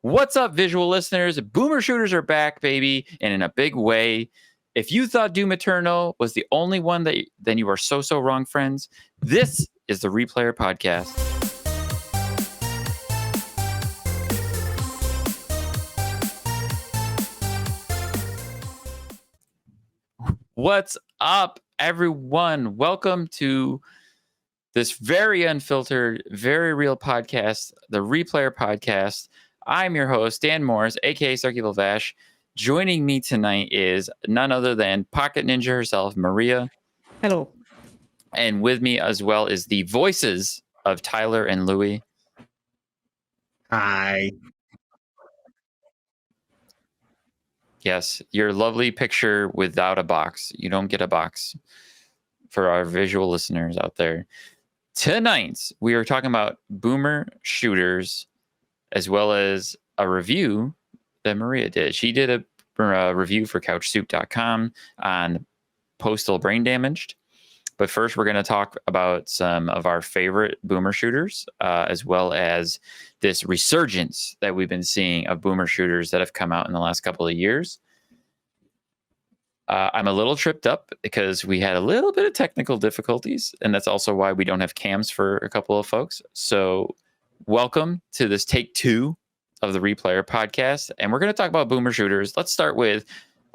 What's up, visual listeners? Boomer shooters are back, baby, and in a big way. If you thought Doom Eternal was the only one, then you are so wrong, friends. This is the Replayer Podcast. What's up, everyone? Welcome to this very unfiltered, very real podcast, the Replayer Podcast. I'm your host, Dan Morris, aka Circular Vash. Joining me tonight is none other than Pocket Ninja herself, Maria. Hello. And with me as well is the voices of Tyler and Louie. Hi. Yes, your lovely picture without a box. You don't get a box for our visual listeners out there. Tonight, we are talking about boomer shooters, as well as a review that Maria did. She did a review for couchsoup.com on Postal Brain Damaged. But first, we're going to talk about some of our favorite boomer shooters, as well as this resurgence that we've been seeing of boomer shooters that have come out in the last couple of years. I'm a little tripped up because we had a little bit of technical difficulties, and that's also why we don't have cams for a couple of folks. So welcome to this take 2 of the Replayer Podcast, and we're going to talk about boomer shooters. Let's start with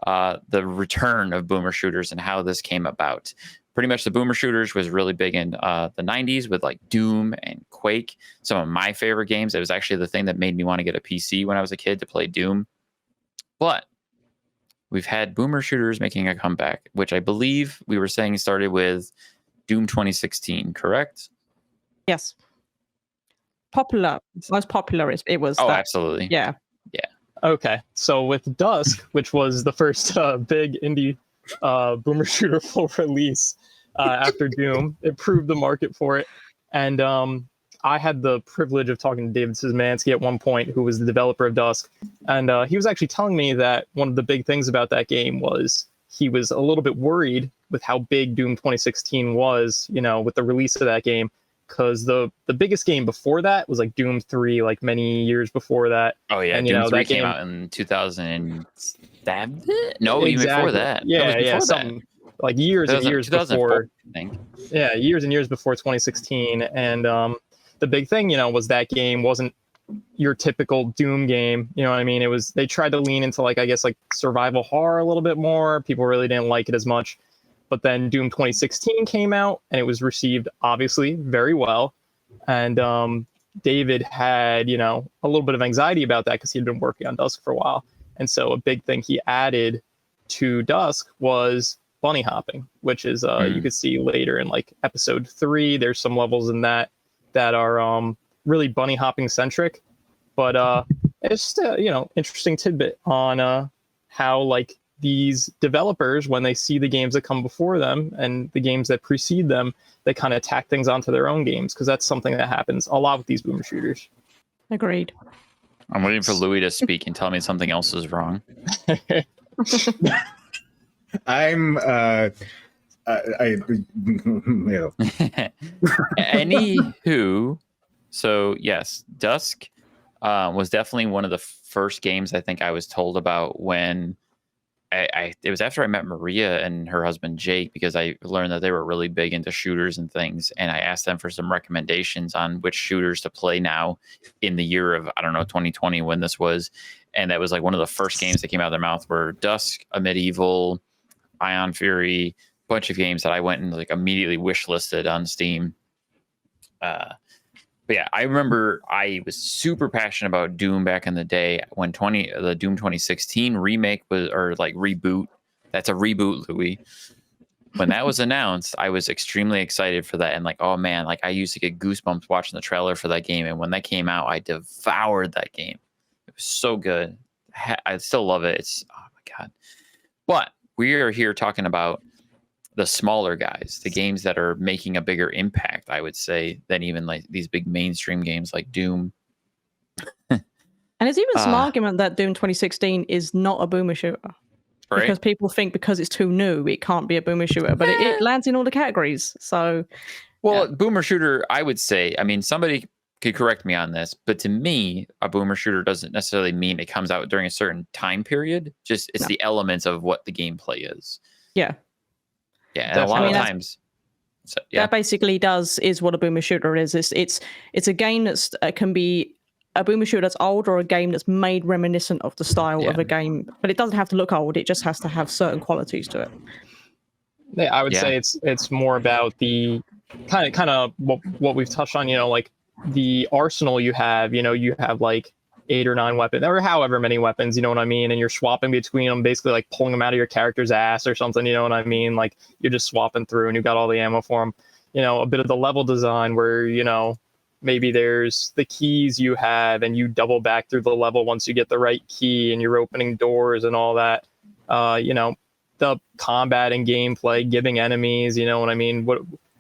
the return of boomer shooters and how this came about. Pretty much the boomer shooters was really big in the 90s with like Doom and Quake, some of my favorite games. It was actually the thing that made me want to get a PC when I was a kid to play Doom. But we've had boomer shooters making a comeback, which I believe we were saying started with Doom 2016, correct? Yes. Popular. Most popular it was. Oh, that. Absolutely. Yeah. Okay, so with Dusk, which was the first big indie boomer shooter full release after Doom, it proved the market for it. And I had the privilege of talking to David Szymanski at one point, who was the developer of Dusk. And he was actually telling me that one of the big things about that game was he was a little bit worried with how big Doom 2016 was, with the release of that game. Because the biggest game before that was like Doom 3, like many years before that. Oh, yeah. And, Doom 3 that came out in 2007? No, even before that. Yeah, something like years and years before. I think. Yeah, years and years before 2016. And the big thing, was that game wasn't your typical Doom game. You know what I mean? They tried to lean into like survival horror a little bit more. People really didn't like it as much. But then Doom 2016 came out, and it was received, obviously, very well. And David had, a little bit of anxiety about that because he had been working on Dusk for a while. And so a big thing he added to Dusk was bunny hopping, which is, you could see later in like episode 3, there's some levels in that are really bunny hopping centric. But it's just a, interesting tidbit on how like these developers, when they see the games that come before them and the games that precede them, they kind of tack things onto their own games, because that's something that happens a lot with these boomer shooters. Agreed. I'm waiting for Louis to speak and tell me something else is wrong. I'm Anywho, so yes, Dusk was definitely one of the first games I think I was told about when it was after I met Maria and her husband Jake, because I learned that they were really big into shooters and things, and I asked them for some recommendations on which shooters to play now in the year of 2020 when this was, and that was like one of the first games that came out of their mouth were Dusk, A Medieval, Ion Fury, bunch of games that I went and like immediately wish listed on Steam. But yeah, I remember I was super passionate about Doom back in the day when the Doom 2016 remake was, or like reboot. That's a reboot, Louis. When that was announced, I was extremely excited for that. And like, oh man, like I used to get goosebumps watching the trailer for that game. And when that came out, I devoured that game. It was so good. I still love it. Oh my God. But we are here talking about the smaller guys, the games that are making a bigger impact, I would say, than even like these big mainstream games like Doom. And it's even some argument that Doom 2016 is not a boomer shooter. Right? Because people think because it's too new, it can't be a boomer shooter, but it lands in all the categories. So, well, boomer shooter, I would say, I mean, somebody could correct me on this, but to me, a boomer shooter doesn't necessarily mean it comes out during a certain time period. Just it's the elements of what the gameplay is. Yeah. Yeah, and a lot of times. So, that basically is what a boomer shooter is. It's a game that's can be a boomer shooter that's old or a game that's made reminiscent of the style of a game, but it doesn't have to look old. It just has to have certain qualities to it. Yeah, I would say it's more about the kind of what we've touched on. Like the arsenal you have. You have like 8 or 9 weapons, or however many weapons. You know what I mean? And you're swapping between them, basically like pulling them out of your character's ass or something. You know what I mean? Like you're just swapping through, and you got all the ammo for them. A bit of the level design where maybe there's the keys you have, and you double back through the level once you get the right key, and you're opening doors and all that. The combat and gameplay, giving enemies, you know what I mean?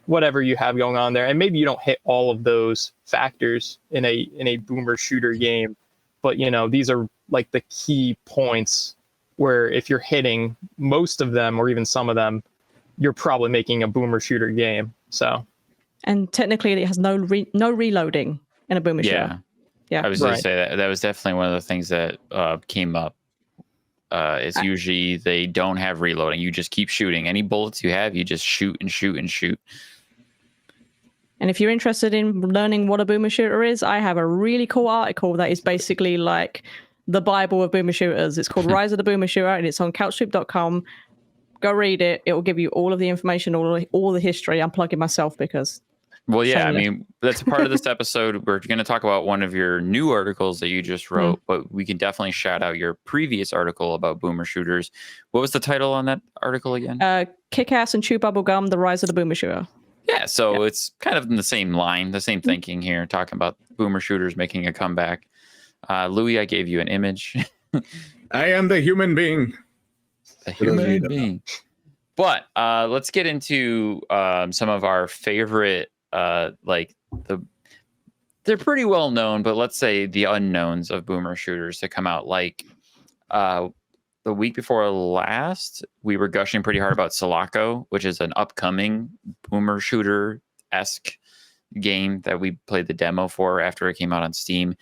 Whatever you have going on there, and maybe you don't hit all of those factors in a boomer shooter game, but these are like the key points where if you're hitting most of them or even some of them, you're probably making a boomer shooter game. So, and technically, it has no reloading in a boomer shooter. Yeah, I was going to say that was definitely one of the things that came up. It's usually they don't have reloading. You just keep shooting. Any bullets you have, you just shoot and shoot and shoot. And if you're interested in learning what a boomer shooter is, I have a really cool article that is basically like the Bible of boomer shooters. It's called Rise of the Boomer Shooter, and it's on couchsoup.com. Go read it. It will give you all of the information, all the history. I'm plugging myself because... Well, yeah, I mean, that's a part of this episode. We're going to talk about one of your new articles that you just wrote, but we can definitely shout out your previous article about boomer shooters. What was the title on that article again? Kick-Ass and Chew Bubble Gum, The Rise of the Boomer Shooter. Yeah, so it's kind of in the same line, the same thinking here, talking about boomer shooters making a comeback. Louis, I gave you an image. I am the human being. The human being. But let's get into some of our favorite, they're pretty well known, but let's say the unknowns of boomer shooters to come out. Like the week before last, we were gushing pretty hard about Sulaco, which is an upcoming boomer shooter-esque game that we played the demo for after it came out on Steam.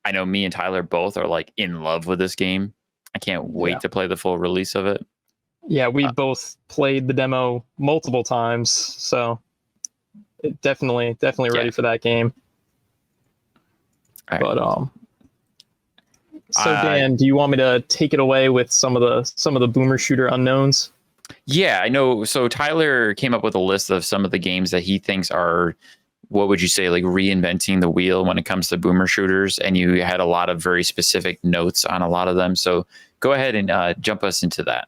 I know me and Tyler both are like in love with this game. I can't wait to play the full release of it. Yeah, we both played the demo multiple times, so definitely ready for that game. Right. But so Dan, do you want me to take it away with some of the boomer shooter unknowns? Yeah, I know. So Tyler came up with a list of some of the games that he thinks are, what would you say, like reinventing the wheel when it comes to boomer shooters, and you had a lot of very specific notes on a lot of them. So go ahead and jump us into that.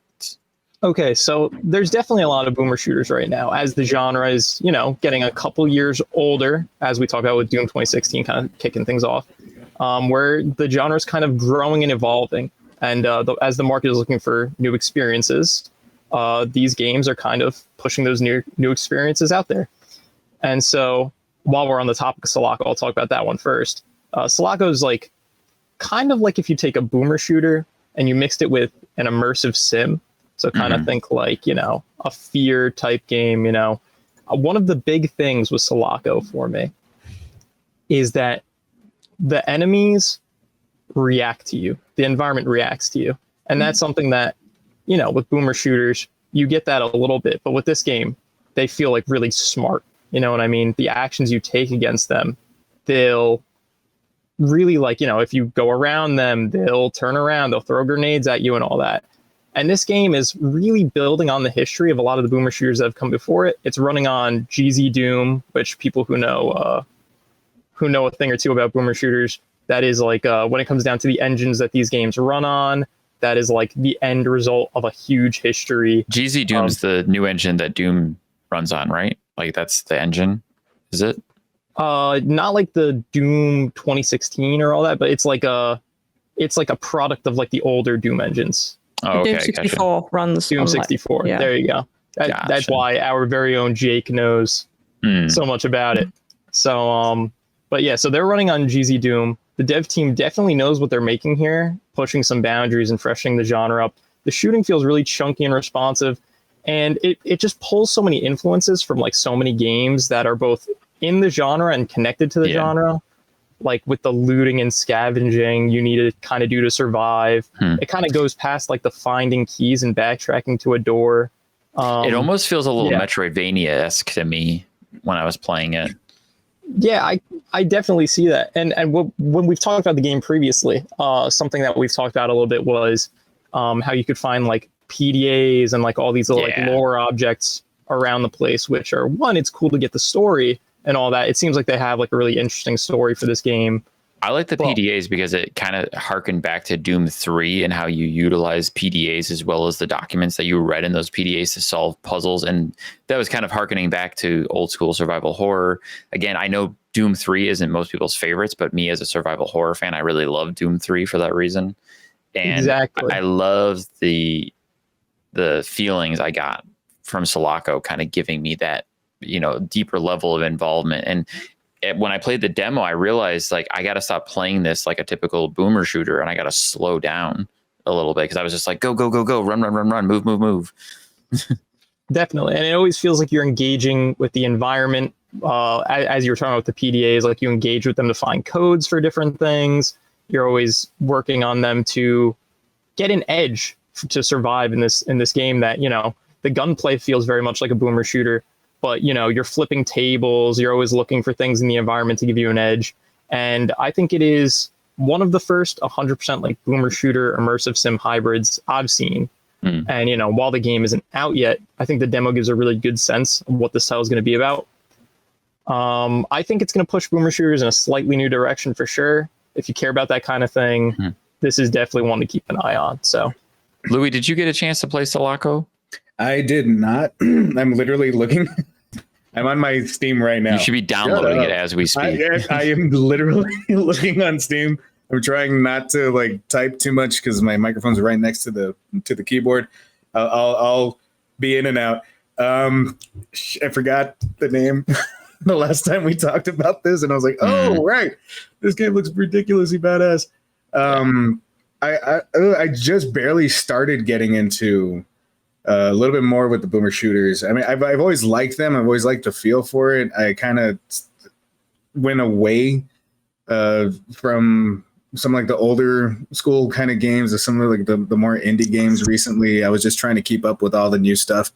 Okay, so there's definitely a lot of boomer shooters right now as the genre is, getting a couple years older, as we talked about with Doom 2016 kind of kicking things off, where the genre is kind of growing and evolving. And as the market is looking for new experiences, these games are kind of pushing those new experiences out there. And so while we're on the topic of Sulaco, I'll talk about that one first. Sulaco is like kind of like if you take a boomer shooter and you mixed it with an immersive sim. So kind of think like, a fear type game, One of the big things with Sulaco for me is that the enemies react to you. The environment reacts to you. And that's something that, with boomer shooters, you get that a little bit. But with this game, they feel like really smart. You know what I mean? The actions you take against them, they'll really if you go around them, they'll turn around, they'll throw grenades at you and all that. And this game is really building on the history of a lot of the boomer shooters that have come before it. It's running on GZ Doom, which people who know a thing or two about boomer shooters, that is like when it comes down to the engines that these games run on, that is like the end result of a huge history. GZ Doom's the new engine that Doom runs on, right? Like that's the engine, is it? Not like the Doom 2016 or all that, but it's like a product of like the older Doom engines. Oh, okay. Doom 64 gotcha. Runs Doom 64. Yeah. There you go. That's why our very own Jake knows so much about it. So, but yeah, so they're running on GZ Doom. The dev team definitely knows what they're making here, pushing some boundaries and freshening the genre up. The shooting feels really chunky and responsive, and it just pulls so many influences from like so many games that are both in the genre and connected to the genre. like with the looting and scavenging you need to kind of do to survive. It kind of goes past like the finding keys and backtracking to a door. It almost feels a little yeah. Metroidvania-esque to me when I was playing it. Yeah, I definitely see that. And when we've talked about the game previously, something that we've talked about a little bit was how you could find like PDAs and like all these little like lore objects around the place, which are, one, it's cool to get the story and all that. It seems like they have like a really interesting story for this game. I like the PDAs because it kind of harkened back to Doom 3 and how you utilize PDAs as well as the documents that you read in those PDAs to solve puzzles. And that was kind of harkening back to old school survival horror. Again, I know Doom 3 isn't most people's favorites, but me as a survival horror fan, I really love Doom 3 for that reason. And exactly. I love the feelings I got from Sulaco kind of giving me that, you know, deeper level of involvement. And when I played the demo, I realized like I got to stop playing this like a typical boomer shooter, and I got to slow down a little bit because I was just like, go, run, move. Definitely. And it always feels like you're engaging with the environment. As you were talking about the PDAs, like you engage with them to find codes for different things. You're always working on them to get an edge to survive in this game that, you know, the gunplay feels very much like a boomer shooter. But, you know, you're flipping tables. You're always looking for things in the environment to give you an edge. And I think it is one of the first 100% like boomer shooter immersive sim hybrids I've seen. And, you know, while the game isn't out yet, I think the demo gives a really good sense of what this style is going to be about. I think it's going to push boomer shooters in a slightly new direction for sure. If you care about that kind of thing, this is definitely one to keep an eye on. So, Louis, did you get a chance to play Sulaco? I did not. I'm literally looking. I'm on my Steam right now. You should be downloading it as we speak. I am literally looking on Steam. I'm trying not to like type too much because my microphone's right next to the keyboard. I'll be in and out. I forgot the name the last time we talked about this, and I was like, oh right, this game looks ridiculously badass. I just barely started getting into a little bit more with the boomer shooters. I mean, I've always liked them. I've always liked the feel for it. I kind of went away from some like the older school kind of games or some of like the more indie games recently. I was just trying to keep up with all the new stuff.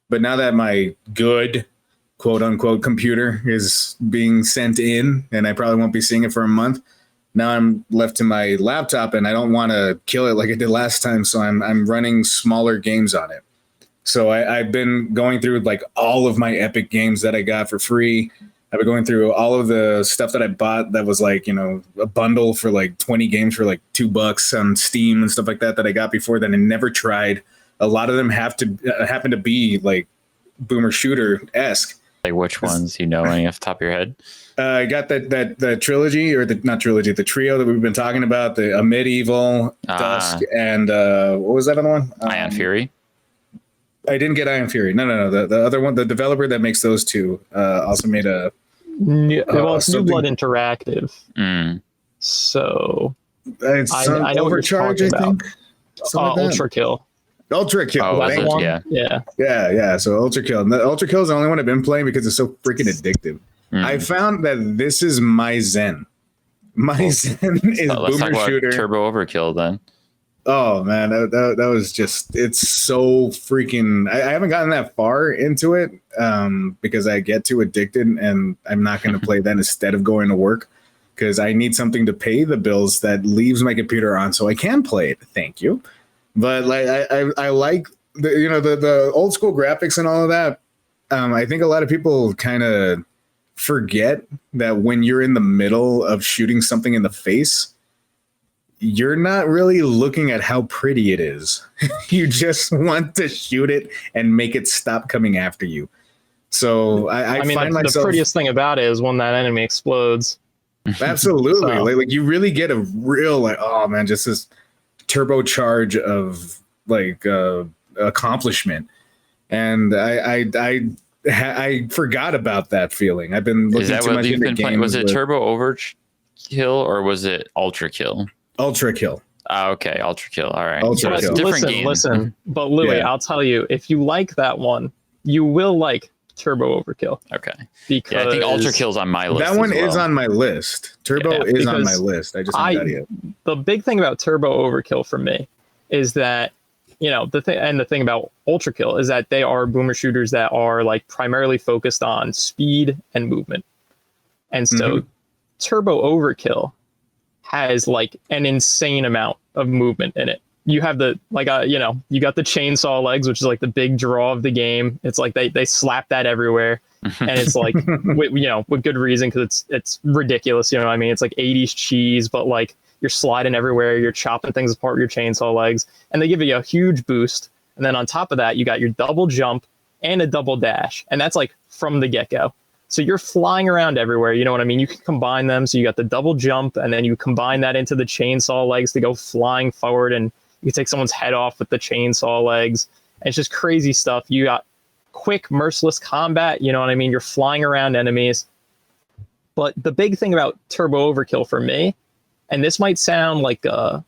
But now that my good quote unquote computer is being sent in, and I probably won't be seeing it for a month, now I'm left to my laptop, and I don't want to kill it like I did last time. So I'm running smaller games on it. So I've been going through like all of my Epic games that I got for free. I've been going through all of the stuff that I bought that was like, you know, a bundle for like 20 games for like $2 on Steam and stuff like that I got before that I never tried. A lot of them happen to be like boomer shooter-esque. Like which ones, you know, any off the top of your head? I got that trilogy, or not trilogy, the trio that we've been talking about, the Medieval, Dusk, and what was that other one? Ion Fury. I didn't get Ion Fury. No. The other one, the developer that makes those two, also made a New Blood Interactive. So I know Overcharge, I think. Ultra Kill. Ultra Kill. Oh, yeah. So Ultra Kill. And the Ultra Kill is the only one I've been playing because it's so freaking addictive. I found that this is my zen. My zen is let's boomer talk shooter. About Turbo Overkill then. Oh man, that was just, it's so freaking. I haven't gotten that far into it because I get too addicted, and I'm not going to play that instead of going to work because I need something to pay the bills that leaves my computer on so I can play it. Thank you. But like I like the old school graphics and all of that. I think a lot of people kind of forget that when you're in the middle of shooting something in the face, you're not really looking at how pretty it is. You just want to shoot it and make it stop coming after you. So I mean, find the prettiest thing about it is when that enemy explodes. Absolutely. So. Like you really get a real like, oh man, just this turbocharge of like accomplishment. And I forgot about that feeling. I've been looking too much into games. Was it Turbo Overkill or was it Ultra Kill? Ultra Kill. Okay, Ultra Kill. All right. Ultra Kill. Listen. But Louis, I'll tell you, if you like that one, you will like Turbo Overkill. Okay. Because Yeah, I think Ultra Kill's on my list. That one as well. is on my list. Turbo is on my because list. I just haven't got it yet. The big thing about Turbo Overkill for me is that, you know, the thing about Ultra Kill is that they are boomer shooters that are like primarily focused on speed and movement. And so Turbo Overkill has like an insane amount of movement in it. You have the you know, you got the chainsaw legs, which is like the big draw of the game. It's like they slap that everywhere, and it's like with good reason, because it's ridiculous. You know what I mean? It's like 80s cheese, but like you're sliding everywhere, you're chopping things apart with your chainsaw legs, and they give you a huge boost. And then on top of that, you got your double jump and a double dash, and that's like from the get-go. So you're flying around everywhere, you know what I mean? You can combine them. So you got the double jump, and then you combine that into the chainsaw legs to go flying forward, and you can take someone's head off with the chainsaw legs. And it's just crazy stuff. You got quick, merciless combat, you know what I mean? You're flying around enemies. But the big thing about Turbo Overkill for me, and this might sound like a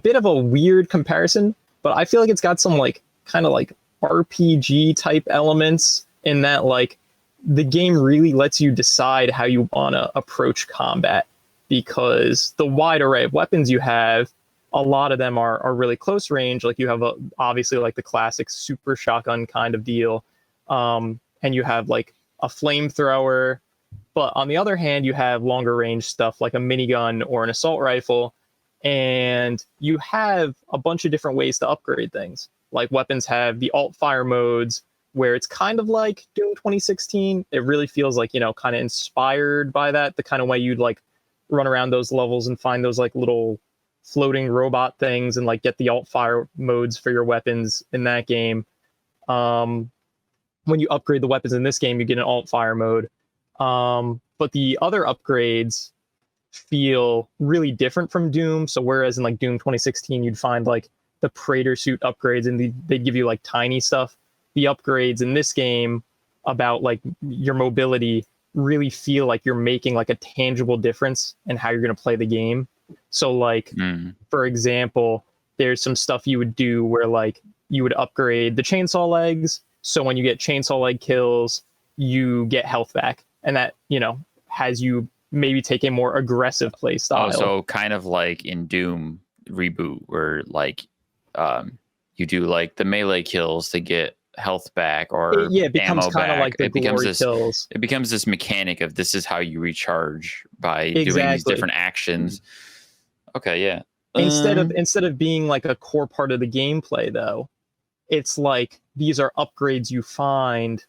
bit of a weird comparison, but I feel like it's got some like kind of like RPG type elements in that like the game really lets you decide how you want to approach combat, because the wide array of weapons you have, a lot of them are really close range. Like you have obviously like the classic super shotgun kind of deal. And you have like a flamethrower, but on the other hand, you have longer range stuff like a minigun or an assault rifle. And you have a bunch of different ways to upgrade things. Like weapons have the alt fire modes, where it's kind of like Doom 2016. It really feels like, you know, kind of inspired by that, the kind of way you'd like run around those levels and find those like little floating robot things and like get the alt fire modes for your weapons in that game. When you upgrade the weapons in this game, you get an alt fire mode. But the other upgrades feel really different from Doom. So whereas in like Doom 2016, you'd find like the Praetor suit upgrades and they'd give you like tiny stuff, the upgrades in this game about like your mobility really feel like you're making like a tangible difference in how you're going to play the game. So like, for example, there's some stuff you would do where like you would upgrade the chainsaw legs. So when you get chainsaw leg kills, you get health back. And that, you know, has you maybe take a more aggressive play style. Oh, so kind of like in Doom Reboot, where like you do like the melee kills to get health back, or it becomes kind of like the glory this, kills. It becomes this mechanic of this is how you recharge by doing these different actions. Okay, yeah. Instead of being like a core part of the gameplay, though, it's like these are upgrades you find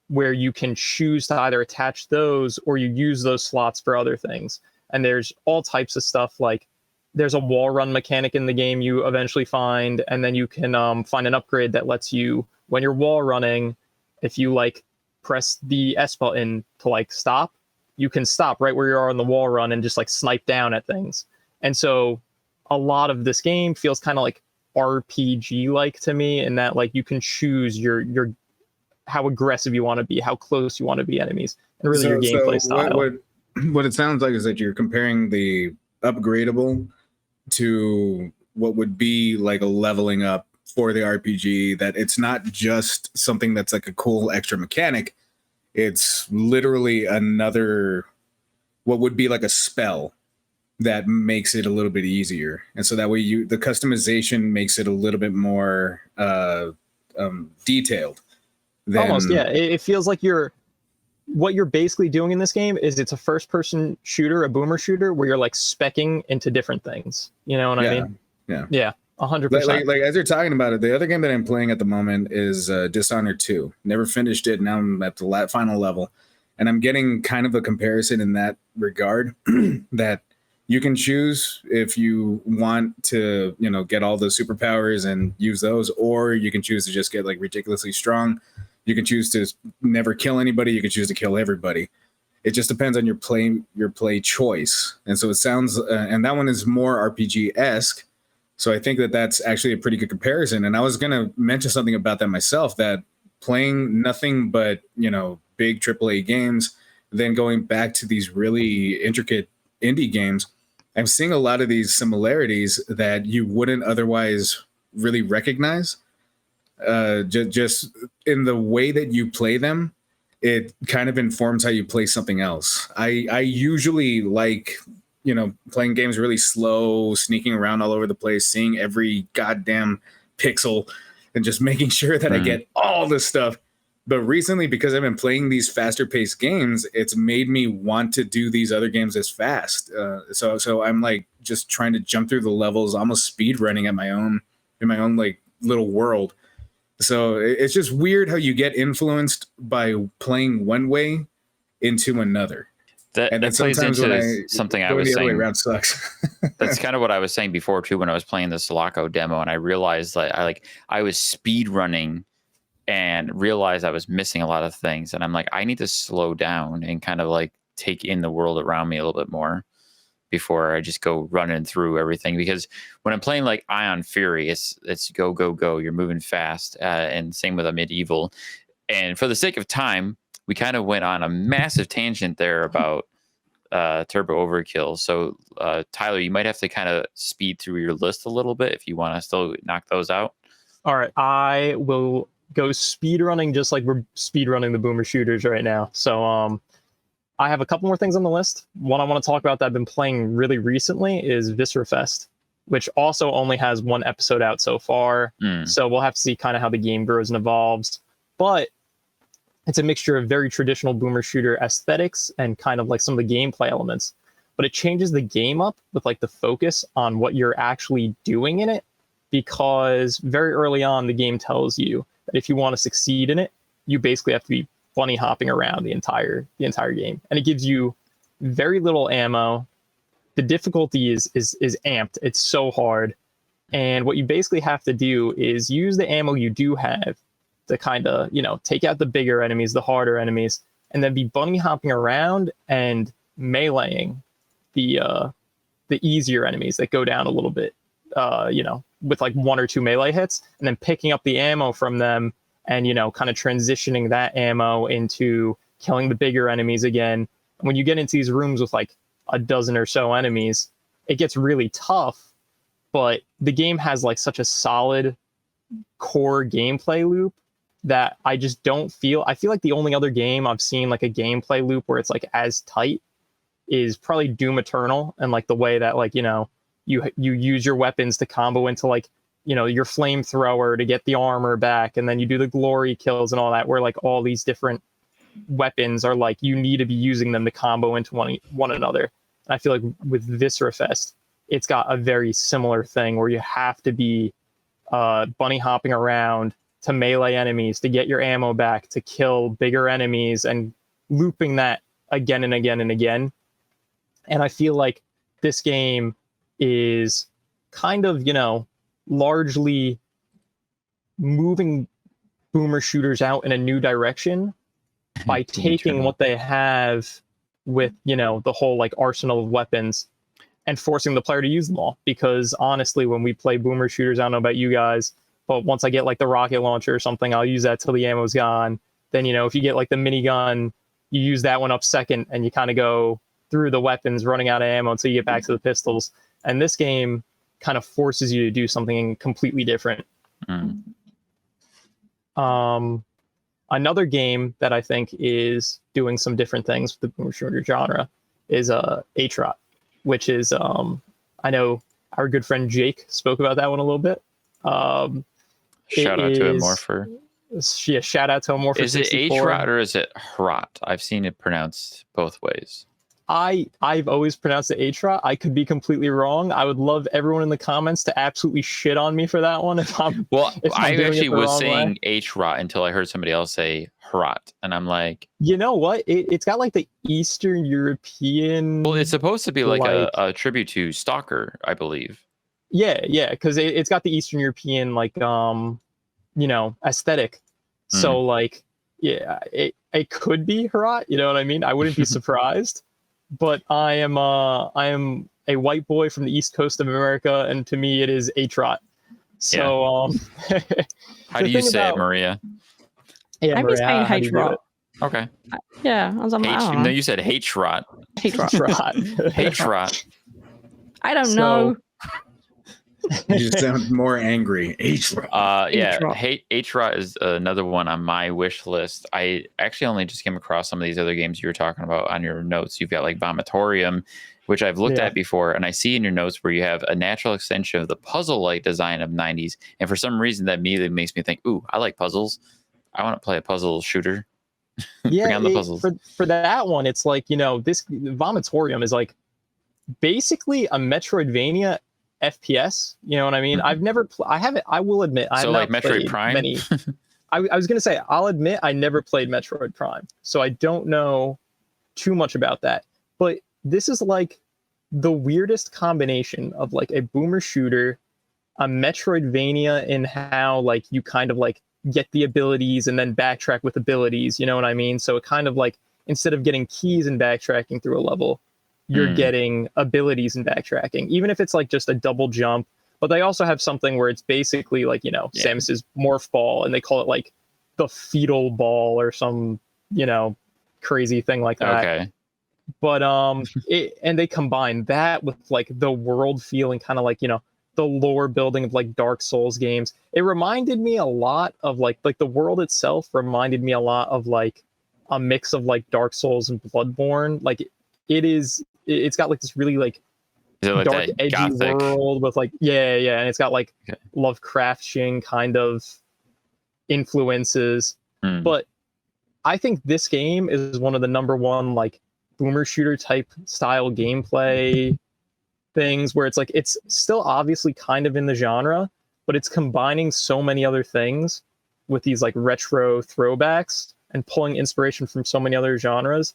where you can choose to either attach those or you use those slots for other things. And there's all types of stuff, like there's a wall run mechanic in the game you eventually find, and then you can find an upgrade that lets you, when you're wall running, if you like press the S button to like stop, you can stop right where you are on the wall run and just like snipe down at things. And so a lot of this game feels kind of like RPG like to me, in that like you can choose your how aggressive you want to be, how close you want to be enemies, and really your gameplay style. What it sounds like is that you're comparing the upgradable to what would be like a leveling up for the RPG, that it's not just something that's like a cool extra mechanic. It's literally another, what would be like a spell that makes it a little bit easier. And so that way the customization makes it a little bit more detailed. Almost, yeah. It feels like what you're basically doing in this game is it's a first person shooter, a boomer shooter, where you're like speccing into different things. You know what I mean? Yeah. Yeah. 100%. Like as you're talking about it, the other game that I'm playing at the moment is Dishonored 2. Never finished it. Now I'm at the final level, and I'm getting kind of a comparison in that regard that you can choose if you want to, you know, get all the superpowers and use those, or you can choose to just get like ridiculously strong. You can choose to never kill anybody. You can choose to kill everybody. It just depends on your play choice. And so it sounds, and that one is more RPG-esque. So I think that that's actually a pretty good comparison. And I was going to mention something about that myself, that playing nothing but, you know, big AAA games, then going back to these really intricate indie games, I'm seeing a lot of these similarities that you wouldn't otherwise really recognize. Just in the way that you play them, it kind of informs how you play something else. I usually like, playing games really slow, sneaking around all over the place, seeing every goddamn pixel and just making sure that I get all this stuff. But recently, because I've been playing these faster paced games, it's made me want to do these other games as fast. So I'm like just trying to jump through the levels, almost speed running in my own like little world. So it's just weird how you get influenced by playing one way into another. That plays into something I was saying. Around sucks. That's kind of what I was saying before too, when I was playing the Sulaco demo, and I realized that I was speed running and realized I was missing a lot of things, and I'm like, I need to slow down and kind of like take in the world around me a little bit more before I just go running through everything. Because when I'm playing like Ion Fury, it's go go go, you're moving fast, and same with a Medieval. And for the sake of time, we kind of went on a massive tangent there about Turbo Overkill. So Tyler, you might have to kind of speed through your list a little bit if you want to still knock those out. All right, I will go speed running just like we're speed running the Boomer shooters right now. So I have a couple more things on the list. One I want to talk about that I've been playing really recently is Viscera Fest, which also only has one episode out so far. So we'll have to see kind of how the game grows and evolves. But it's a mixture of very traditional Boomer shooter aesthetics and kind of like some of the gameplay elements. But it changes the game up with like the focus on what you're actually doing in it, because very early on the game tells you that if you want to succeed in it, you basically have to be bunny hopping around the entire game, and it gives you very little ammo. The difficulty is amped. It's so hard, and what you basically have to do is use the ammo you do have to kind of take out the bigger enemies, the harder enemies, and then be bunny hopping around and meleeing the easier enemies that go down a little bit, with like 1 or 2 melee hits, and then picking up the ammo from them and, kind of transitioning that ammo into killing the bigger enemies again. When you get into these rooms with like a dozen or so enemies, it gets really tough, but the game has like such a solid core gameplay loop that I just don't feel, I feel like the only other game I've seen like a gameplay loop where it's like as tight is probably Doom Eternal, and like the way that like, you use your weapons to combo into like, your flamethrower to get the armor back, and then you do the glory kills and all that, where like all these different weapons are like, you need to be using them to combo into one another. And I feel like with Viscera Fest, it's got a very similar thing where you have to be bunny hopping around to melee enemies, to get your ammo back, to kill bigger enemies, and looping that again and again and again. And I feel like this game is kind of, largely moving Boomer shooters out in a new direction by taking what they have with, the whole like arsenal of weapons and forcing the player to use them all. Because honestly, when we play Boomer shooters, I don't know about you guys, but once I get like the rocket launcher or something, I'll use that till the ammo's gone. Then, if you get like the minigun, you use that one up second, and you kind of go through the weapons running out of ammo until you get back to the pistols. And this game kind of forces you to do something completely different. Another game that I think is doing some different things with the Boomer shooter genre is HROT, which is, I know our good friend Jake spoke about that one a little bit. Shout out to Amorpher. Yeah, shout out to Amorpher. Is it HROT or is it HROT? I've seen it pronounced both ways. I've always pronounced it HROT. I could be completely wrong. I would love everyone in the comments to absolutely shit on me for that one. I actually was saying HROT until I heard somebody else say HROT, and I'm like, you know what? It's got like the Eastern European. Well, it's supposed to be like a tribute to Stalker, I believe. Yeah, because it's got the Eastern European like aesthetic. So like, yeah, it could be HROT. You know what I mean? I wouldn't be surprised. But I am a white boy from the East Coast of America, and to me, it is HROT. So, how do you say it, Maria? Yeah, I'm just saying HROT. Okay. Yeah, I was on my No, you said HROT. HROT. HROT. I don't know. You just sound more angry. H-Rod. Yeah, H-Rod. H-Rod is another one on my wish list. I actually only just came across some of these other games you were talking about on your notes. You've got like Vomitorium, which I've looked at before, and I see in your notes where you have a natural extension of the puzzle-like design of 90s, and for some reason that immediately makes me think, ooh, I like puzzles. I want to play a puzzle shooter. Yeah, Bring on the puzzles. For that one, it's like, this Vomitorium is like basically a Metroidvania FPS. You know what I mean? I've never, I haven't, I will admit, I have like not Metroid played Prime? many. I was going to say, I'll admit I never played Metroid Prime, so I don't know too much about that. But this is like the weirdest combination of like a boomer shooter, a Metroidvania in how like you kind of like get the abilities and then backtrack with abilities, you know what I mean? So it kind of like, instead of getting keys and backtracking through a level, you're getting abilities and backtracking, even if it's like just a double jump. But they also have something where it's basically like, Samus's morph ball, and they call it like the fetal ball or some, crazy thing like that. Okay. But and they combine that with like the world feeling, kind of like, the lore building of like Dark Souls games. It reminded me a lot of like the world itself reminded me a lot of like a mix of like Dark Souls and Bloodborne. Like it's got like this really like dark, edgy Gothic world with like and it's got like Lovecraftian kind of influences. But I think this game is one of the number one like boomer shooter type style gameplay things, where it's like, it's still obviously kind of in the genre, but it's combining so many other things with these like retro throwbacks and pulling inspiration from so many other genres,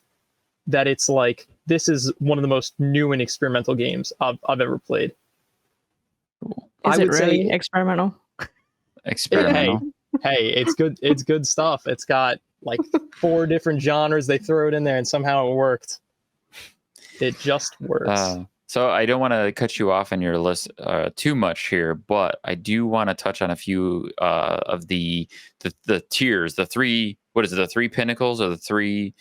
that it's like, this is one of the most new and experimental games I've ever played. Is it really experimental? Experimental. Hey, it's good. It's good stuff. It's got like 4 different genres. They throw it in there and somehow it worked. It just works. So I don't want to cut you off on your list too much here, but I do want to touch on a few of the tiers, the 3, what is it, the 3 pinnacles, or the three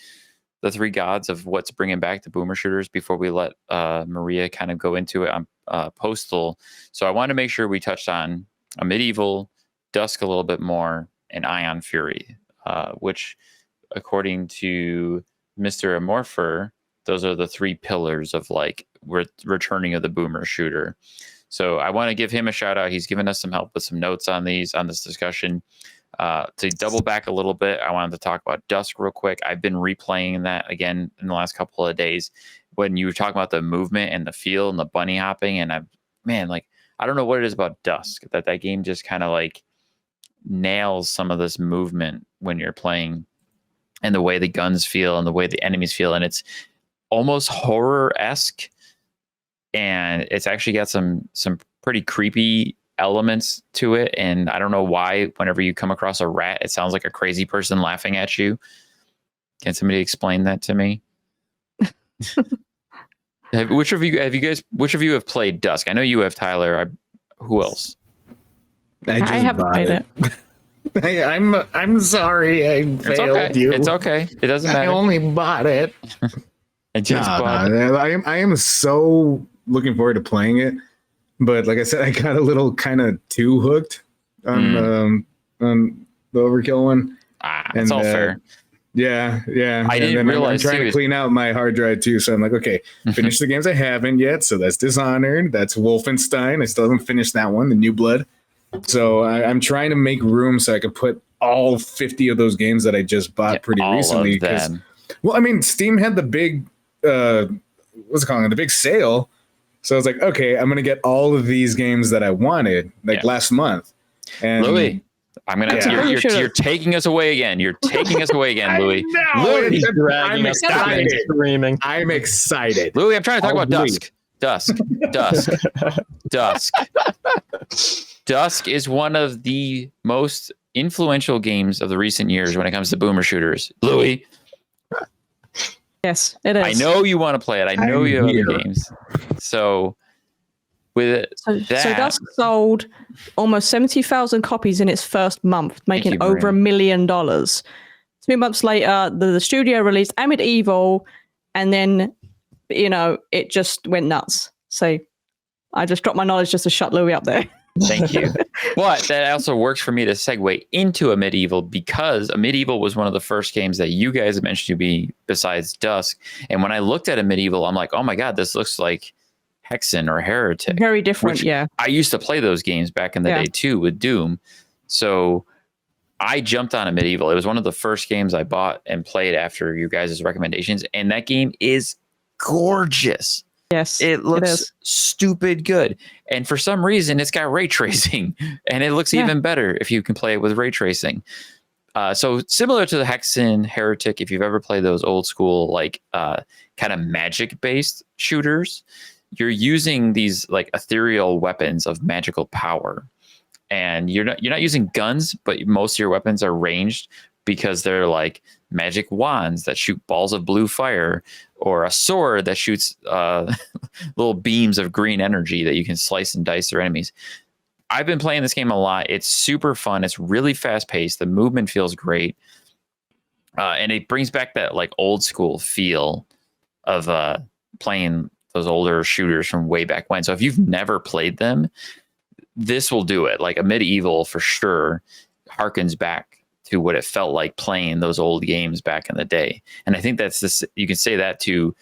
gods of what's bringing back the boomer shooters, before we let Maria kind of go into it on Postal. So I want to make sure we touched on a Medieval, Dusk a little bit more, and Ion Fury, which according to Mr. Amorpher, those are the 3 pillars of like returning of the boomer shooter. So I want to give him a shout out. He's given us some help with some notes on this discussion. To double back a little bit, I wanted to talk about Dusk real quick. I've been replaying that again in the last couple of days. When you were talking about the movement and the feel and the bunny hopping, and I don't know what it is about Dusk that game just kind of like nails some of this movement when you're playing, and the way the guns feel and the way the enemies feel, and it's almost horror-esque, and it's actually got some pretty creepy elements to it. And I don't know why whenever you come across a rat, it sounds like a crazy person laughing at you. Can somebody explain that to me? Which of you have played Dusk? I know you have, Tyler. Who else? I haven't played it. I'm sorry, I failed you. It's okay. It doesn't matter. I only bought it. I just bought it. I am so looking forward to playing it, but like I said, I got a little kind of too hooked on the Overkill one. That's all fair. Yeah. I didn't realize I'm trying to clean out my hard drive too, so I'm like, okay, finish the games I haven't yet. So that's Dishonored, that's Wolfenstein. I still haven't finished that one, the New Blood. So I'm trying to make room so I can put all 50 of those games that I just bought pretty recently. Well, I mean, Steam had the big, what's it called? The big sale. So I was like, okay, I'm going to get all of these games that I wanted last month. And Louis, I'm going to, you're taking us away again. You're taking us away again, Louis. Louis, I'm excited. Screaming. I'm excited. Louis, I'm trying to talk about Dusk. Dusk is one of the most influential games of the recent years when it comes to boomer shooters. Louis. Yes, it is. I know you want to play it. I know you have other games. So with so Dusk sold almost 70,000 copies in its first month, making over $1 million. 2 months later, the studio released Medieval, and then it just went nuts. So I just dropped my knowledge just to shut Louis up there. Thank you. But that also works for me to segue into a medieval, because a medieval was one of the first games that you guys have mentioned to me besides Dusk. And when I looked at a medieval, I'm like, oh my God, this looks like Hexen or Heretic. Very different, yeah. I used to play those games back in the day too with Doom. So I jumped on a medieval. It was one of the first games I bought and played after you guys' recommendations. And that game is gorgeous. Yes, it looks stupid good. And for some reason, it's got ray tracing, and it looks even better if you can play it with ray tracing. So similar to the Hexen, Heretic, if you've ever played those old school, like kind of magic based shooters, you're using these like ethereal weapons of magical power. And you're not using guns, but most of your weapons are ranged because they're like magic wands that shoot balls of blue fire, or a sword that shoots little beams of green energy that you can slice and dice their enemies. I've been playing this game a lot. It's super fun. It's really fast paced. The movement feels great. And it brings back that like old school feel of playing those older shooters from way back when. So if you've never played them, this will do it. Like a medieval for sure harkens back to what it felt like playing those old games back in the day. And I think that's this, you can say that to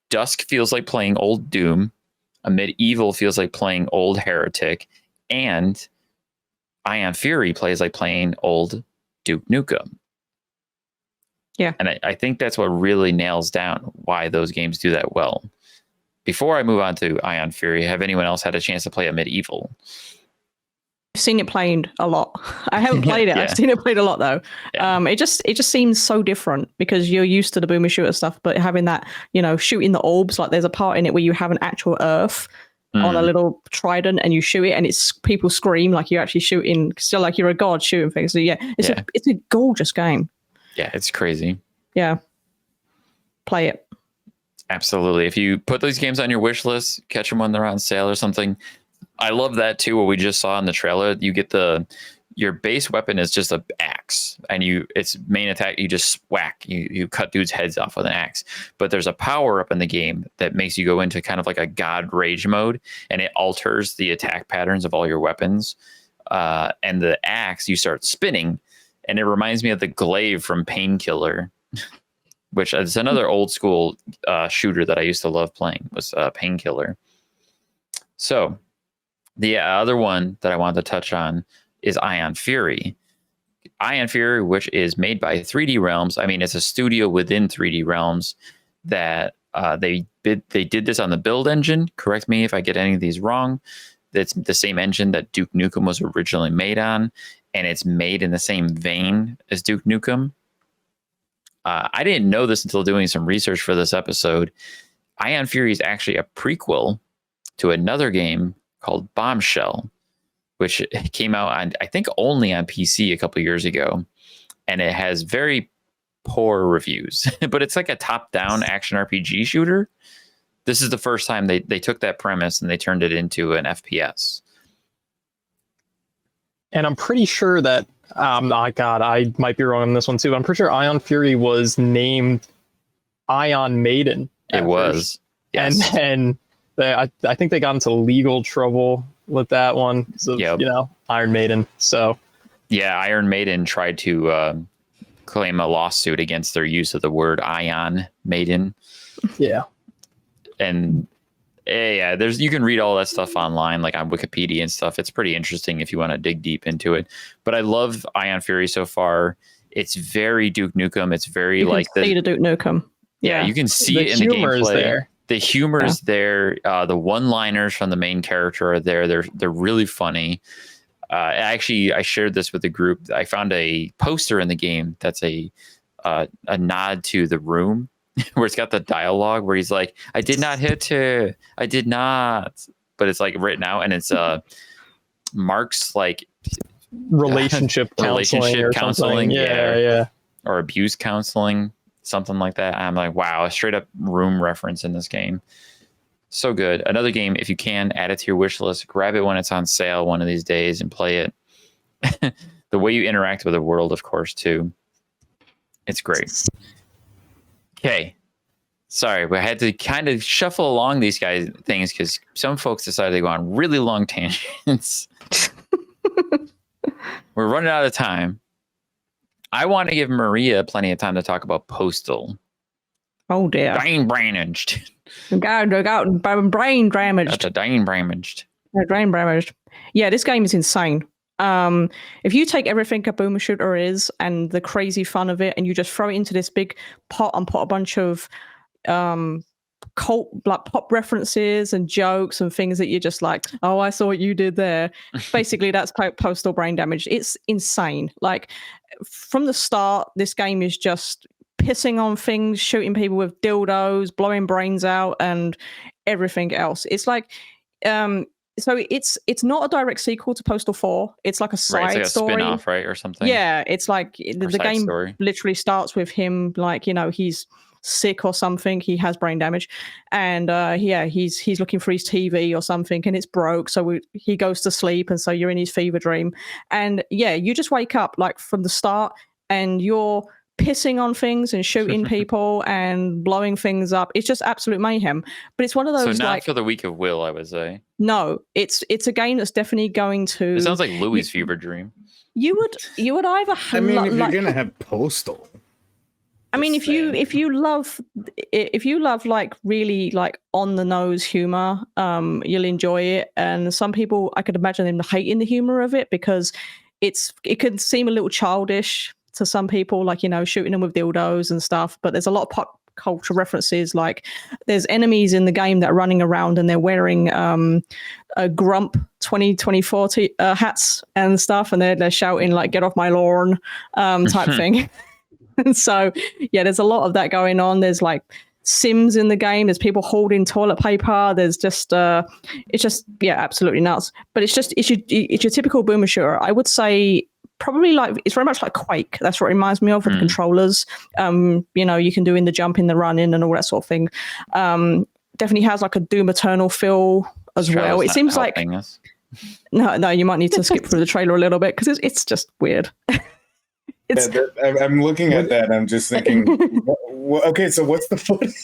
Dusk feels like playing old Doom, a medieval feels like playing old Heretic, and Ion Fury plays like playing old Duke Nukem. Yeah. And I think that's what really nails down why those games do that well. Before I move on to Ion Fury, have anyone else had a chance to play a medieval? I've seen it played a lot. I haven't played it. Yeah. I've seen it played a lot though. Yeah. It just seems so different because you're used to the boomer shooter stuff, but having that, shooting the orbs, like there's a part in it where you have an actual earth on a little trident and you shoot it and it's people scream like you're actually shooting, still like you're a god shooting things. So it's a gorgeous game. Yeah, it's crazy. Yeah. Play it. Absolutely. If you put these games on your wish list, catch them when they're on sale or something. I love that too. What we just saw in the trailer, you get your base weapon is just an axe, and its main attack, you just whack, you cut dudes' heads off with an axe. But there's a power up in the game that makes you go into kind of like a god rage mode, and it alters the attack patterns of all your weapons. And the axe, you start spinning, and it reminds me of the glaive from Painkiller, which is another old school shooter that I used to love playing, was Painkiller. So the other one that I wanted to touch on is Ion Fury. Ion Fury, which is made by 3D Realms. I mean, it's a studio within 3D Realms that they did this on the Build engine. Correct me if I get any of these wrong. That's the same engine that Duke Nukem was originally made on, and it's made in the same vein as Duke Nukem. I didn't know this until doing some research for this episode. Ion Fury is actually a prequel to another game called Bombshell, which came out on, I think, only on PC a couple years ago, and it has very poor reviews. But it's like a top-down action RPG shooter. This is the first time they took that premise and they turned it into an FPS. And I'm pretty sure that, God, I might be wrong on this one too. I'm pretty sure Ion Fury was named Ion Maiden. It was. Yes. And I think they got into legal trouble with that one. So, Iron Maiden. So, yeah, Iron Maiden tried to claim a lawsuit against their use of the word Ion Maiden. Yeah. And yeah, you can read all that stuff online, like on Wikipedia and stuff. It's pretty interesting if you want to dig deep into it. But I love Ion Fury so far. It's very Duke Nukem. It's very like the Duke Nukem. Yeah, you can see it in the gameplay. There. The humor is there. The one-liners from the main character are there. They're really funny. Actually, I shared this with the group. I found a poster in the game that's a nod to The Room, where it's got the dialogue where he's like, "I did not hit her. I did not." But it's like written out, and it's Mark's like relationship counseling. Yeah. Or abuse counseling. Something like that. I'm like, wow, a straight up Room reference in this game. So good. Another game, if you can, add it to your wish list. Grab it when it's on sale one of these days and play it. The way you interact with the world, of course, too. It's great. Okay. Sorry, we had to kind of shuffle along these things because some folks decided to go on really long tangents. We're running out of time. I want to give Maria plenty of time to talk about Postal. Oh dear. Brain damaged. Brain damaged. Brain damaged. Brain damaged. Yeah, this game is insane. If you take everything a boomer shooter is and the crazy fun of it, and you just throw it into this big pot and put a bunch of cult like pop references and jokes and things that you're just like, oh, I saw what you did there. Basically, that's Postal Brain Damaged. It's insane. Like from the start, this game is just pissing on things, shooting people with dildos, blowing brains out, and everything else. It's like, so it's not a direct sequel to Postal 4. It's like a side it's like a story, spin-off, right, or something. Yeah, it's like the game story. Literally starts with him, like, you know, he's sick or something. He has brain damage, and he's looking for his TV or something, and it's broke. So he goes to sleep, and so you're in his fever dream, and you just wake up like from the start, and you're pissing on things and shooting people and blowing things up. It's just absolute mayhem. But it's one of those, so not like, for the weak of will, I would say. No, it's a game that's definitely going to. It sounds like Louis' fever dream. You would either. I mean, if you're gonna have Postal. I mean, if you love like really like on the nose humor, you'll enjoy it. And some people, I could imagine them hating the humor of it because it can seem a little childish to some people, like, you know, shooting them with dildos and stuff. But there's a lot of pop culture references. Like there's enemies in the game that are running around and they're wearing a Grump 2024 hats and stuff, and they're shouting like "Get off my lawn" type thing. And so, yeah, there's a lot of that going on. There's like Sims in the game. There's people holding toilet paper. There's just, it's just, absolutely nuts. But it's your typical boomer shooter. I would say probably like, it's very much like Quake. That's what it reminds me of with the controllers. You know, you can do in the jump, in the run in and all that sort of thing. Definitely has like a Doom Eternal feel as well. It seems like, no, you might need to skip through the trailer a little bit because it's just weird. I'm looking at that and I'm just thinking, okay, so what's the footage?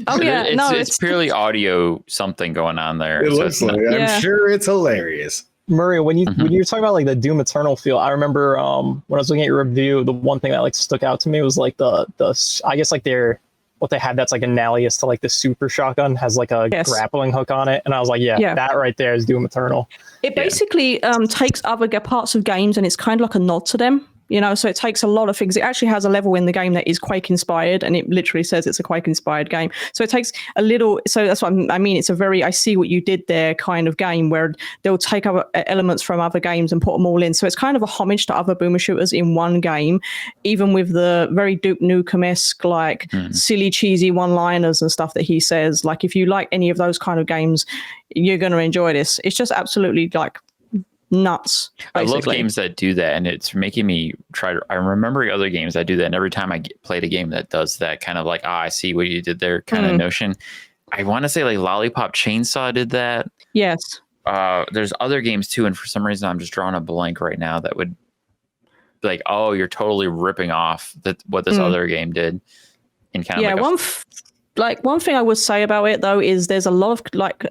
Oh yeah, it's purely audio something going on there. It looks like I'm sure it's hilarious. Maria, when you're talking about like the Doom Eternal feel, I remember when I was looking at your review, the one thing that like stuck out to me was like the I guess like what they had that's like analogous to like the super shotgun has like a grappling hook on it, and I was like, that right there is Doom Eternal. It basically takes other parts of games and it's kind of like a nod to them. You know, so it takes a lot of things. It actually has a level in the game that is Quake inspired, and it literally says it's a Quake inspired game. So it takes a little. So that's what I mean. It's a very I see what you did there kind of game where they'll take other elements from other games and put them all in. So it's kind of a homage to other boomer shooters in one game, even with the very Duke Nukem-esque like silly cheesy one-liners and stuff that he says. Like if you like any of those kind of games, you're going to enjoy this. It's just absolutely like nuts. Basically. I love games that do that, and it's making me I'm remembering other games that do that, and every time I played a game that does that kind of like, I see what you did there kind of notion. I want to say like Lollipop Chainsaw did that. Yes. There's other games too, and for some reason I'm just drawing a blank right now that would be like, oh, you're totally ripping off what this other game did. In kind of one thing I would say about it though is there's a lot of like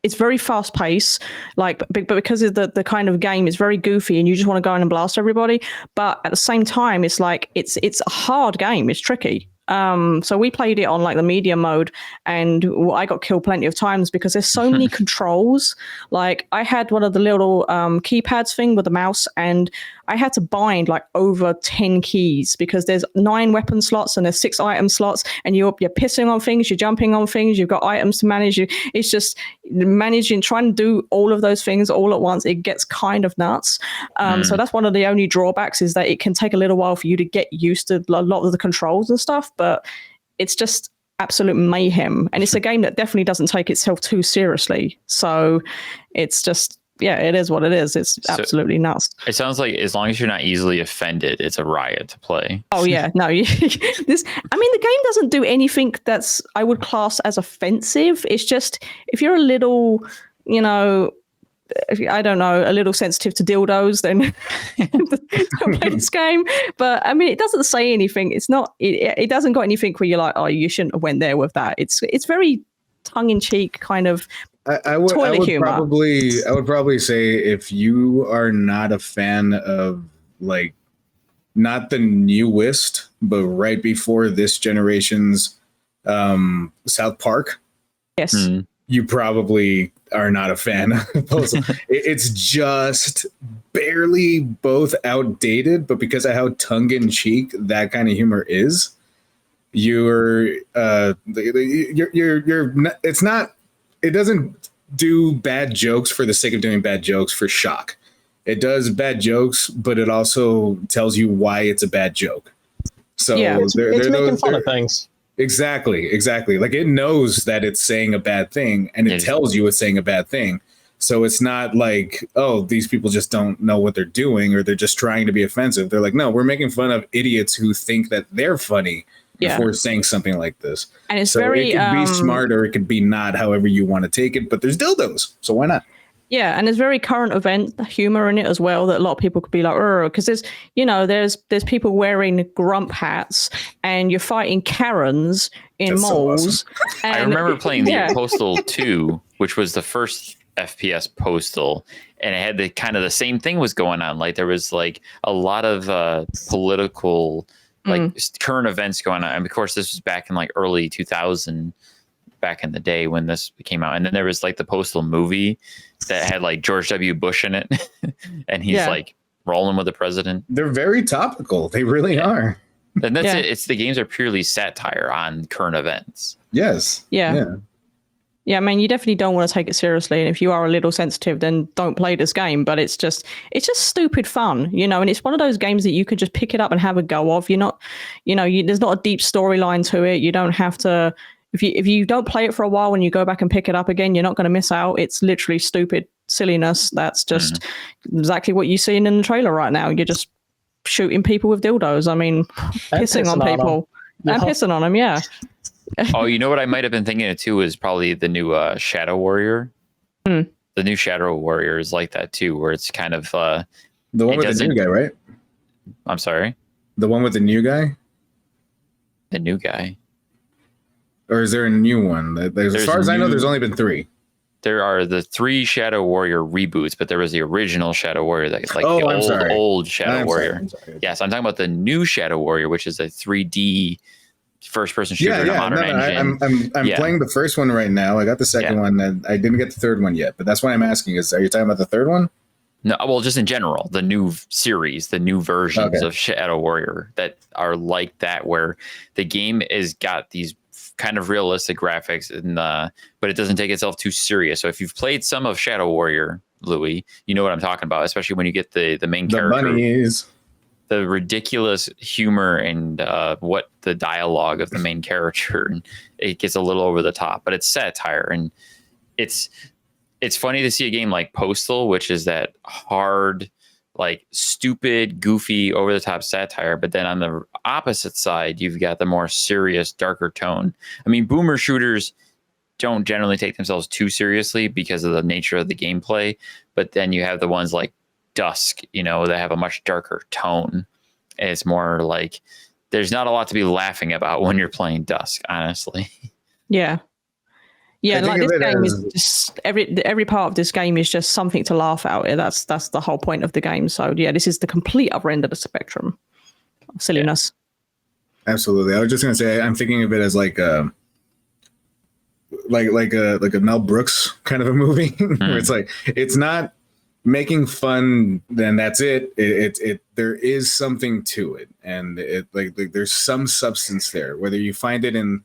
it's very fast paced, like, but because of the kind of game, it's very goofy and you just want to go in and blast everybody. But at the same time, it's like, it's a hard game. It's tricky. So we played it on like the medium mode, and I got killed plenty of times because there's so many controls. Like I had one of the little keypads thing with the mouse, and I had to bind like over 10 keys because there's 9 weapon slots and there's 6 item slots, and you're pissing on things, you're jumping on things, you've got items to manage. It's just managing, trying to do all of those things all at once. It gets kind of nuts. So that's one of the only drawbacks, is that it can take a little while for you to get used to a lot of the controls and stuff, but it's just absolute mayhem. And it's a game that definitely doesn't take itself too seriously. So it's just, it is what it is. It's absolutely nuts. It sounds like as long as you're not easily offended, it's a riot to play. Oh yeah, no. The game doesn't do anything that's I would class as offensive. It's just if you're a little, I don't know, a little sensitive to dildos, then don't play this game. But I mean, it doesn't say anything. It's not. It doesn't got anything where you're like, oh, you shouldn't have went there with that. It's very tongue in cheek kind of. I would probably say if you are not a fan of like not the newest, but right before this generation's South Park, yes, you probably are not a fan of Postal. It's just barely both outdated, but because of how tongue in cheek that kind of humor is, you're not, it's not. It doesn't do bad jokes for the sake of doing bad jokes for shock. It does bad jokes, but it also tells you why it's a bad joke. So yeah, it's making fun of things. Exactly. Like it knows that it's saying a bad thing, and it tells you it's saying a bad thing. So it's not like, oh, these people just don't know what they're doing, or they're just trying to be offensive. They're like, no, we're making fun of idiots who think that they're funny before saying something like this. And it's so very, it could be smart or it could be not, however you want to take it. But there's dildos, so why not? Yeah, and there's very current event humor in it as well that a lot of people could be like, because there's people wearing grump hats and you're fighting Karens in malls. So awesome. And, I remember playing the Postal 2, which was the first FPS Postal, and it had the kind of the same thing was going on. Like there was like a lot of political current events going on. And of course, this was back in like early 2000, back in the day when this came out. And then there was like the Postal movie that had like George W. Bush in it, and he's like rolling with the president. They're very topical. They really are. And that's it. It's the games are purely satire on current events. Yes. Yeah. I mean, you definitely don't want to take it seriously, and if you are a little sensitive, then don't play this game. But it's just stupid fun, and it's one of those games that you could just pick it up and have a go of. You're not, there's not a deep storyline to it. You don't have to. If you don't play it for a while, when you go back and pick it up again, you're not going to miss out. It's literally stupid silliness. That's just exactly what you're seeing in the trailer right now. You're just shooting people with dildos. I mean, pissing on people and pissing on them. Yeah. Oh, you know what I might have been thinking of too is probably the new Shadow Warrior. The new Shadow Warrior is like that too, where it's kind of the one with the new guy, right? I'm sorry, the one with the new guy. The new guy, or is there a new one? As far as I know, there's only been 3. There are the 3 Shadow Warrior reboots, but there was the original Shadow Warrior that's like the old Shadow Warrior. I'm sorry. Yes, I'm talking about the new Shadow Warrior, which is a 3D first-person shooter in a modern engine. I'm playing the first one right now. I got the second one, and I didn't get the third one yet. But that's why I'm asking: are you talking about the third one? No, well, just in general, the new series, the new versions of Shadow Warrior that are like that, where the game is got these kind of realistic graphics, and but it doesn't take itself too serious. So if you've played some of Shadow Warrior, Louis, you know what I'm talking about, especially when you get the main character. Bunnies. The ridiculous humor and what the dialogue of the main character, and it gets a little over the top, but it's satire, and it's funny to see a game like Postal, which is that hard, like stupid, goofy, over the top satire, but then on the opposite side, you've got the more serious, darker tone. I mean, boomer shooters don't generally take themselves too seriously because of the nature of the gameplay, but then you have the ones like Dusk, that have a much darker tone. And it's more like there's not a lot to be laughing about when you're playing Dusk, honestly. Yeah. Like this game is just every part of this game is just something to laugh at. That's the whole point of the game. So yeah, this is the complete other end of the spectrum of silliness. Yeah. Absolutely. I was just gonna say I'm thinking of it as like a Mel Brooks kind of a movie where it's like it's not making fun, then that's it. It there is something to it, and it like there's some substance there, whether you find it in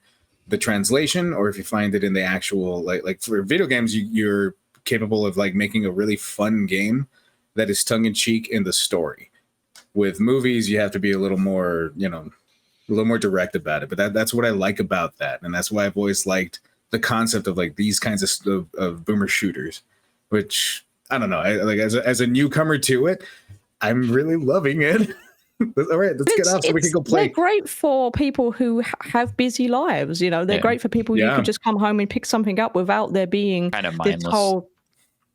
the translation or if you find it in the actual like for video games, you're capable of like making a really fun game that is tongue in cheek in the story. With movies, you have to be a little more direct about it. But that's what I like about that, and that's why I've always liked the concept of like these kinds of boomer shooters, which. I don't know. As a newcomer to it, I'm really loving it. All right, let's get off so we can go play. They're great for people who have busy lives. They're great for people you could just come home and pick something up without there being kind of mindless. this whole.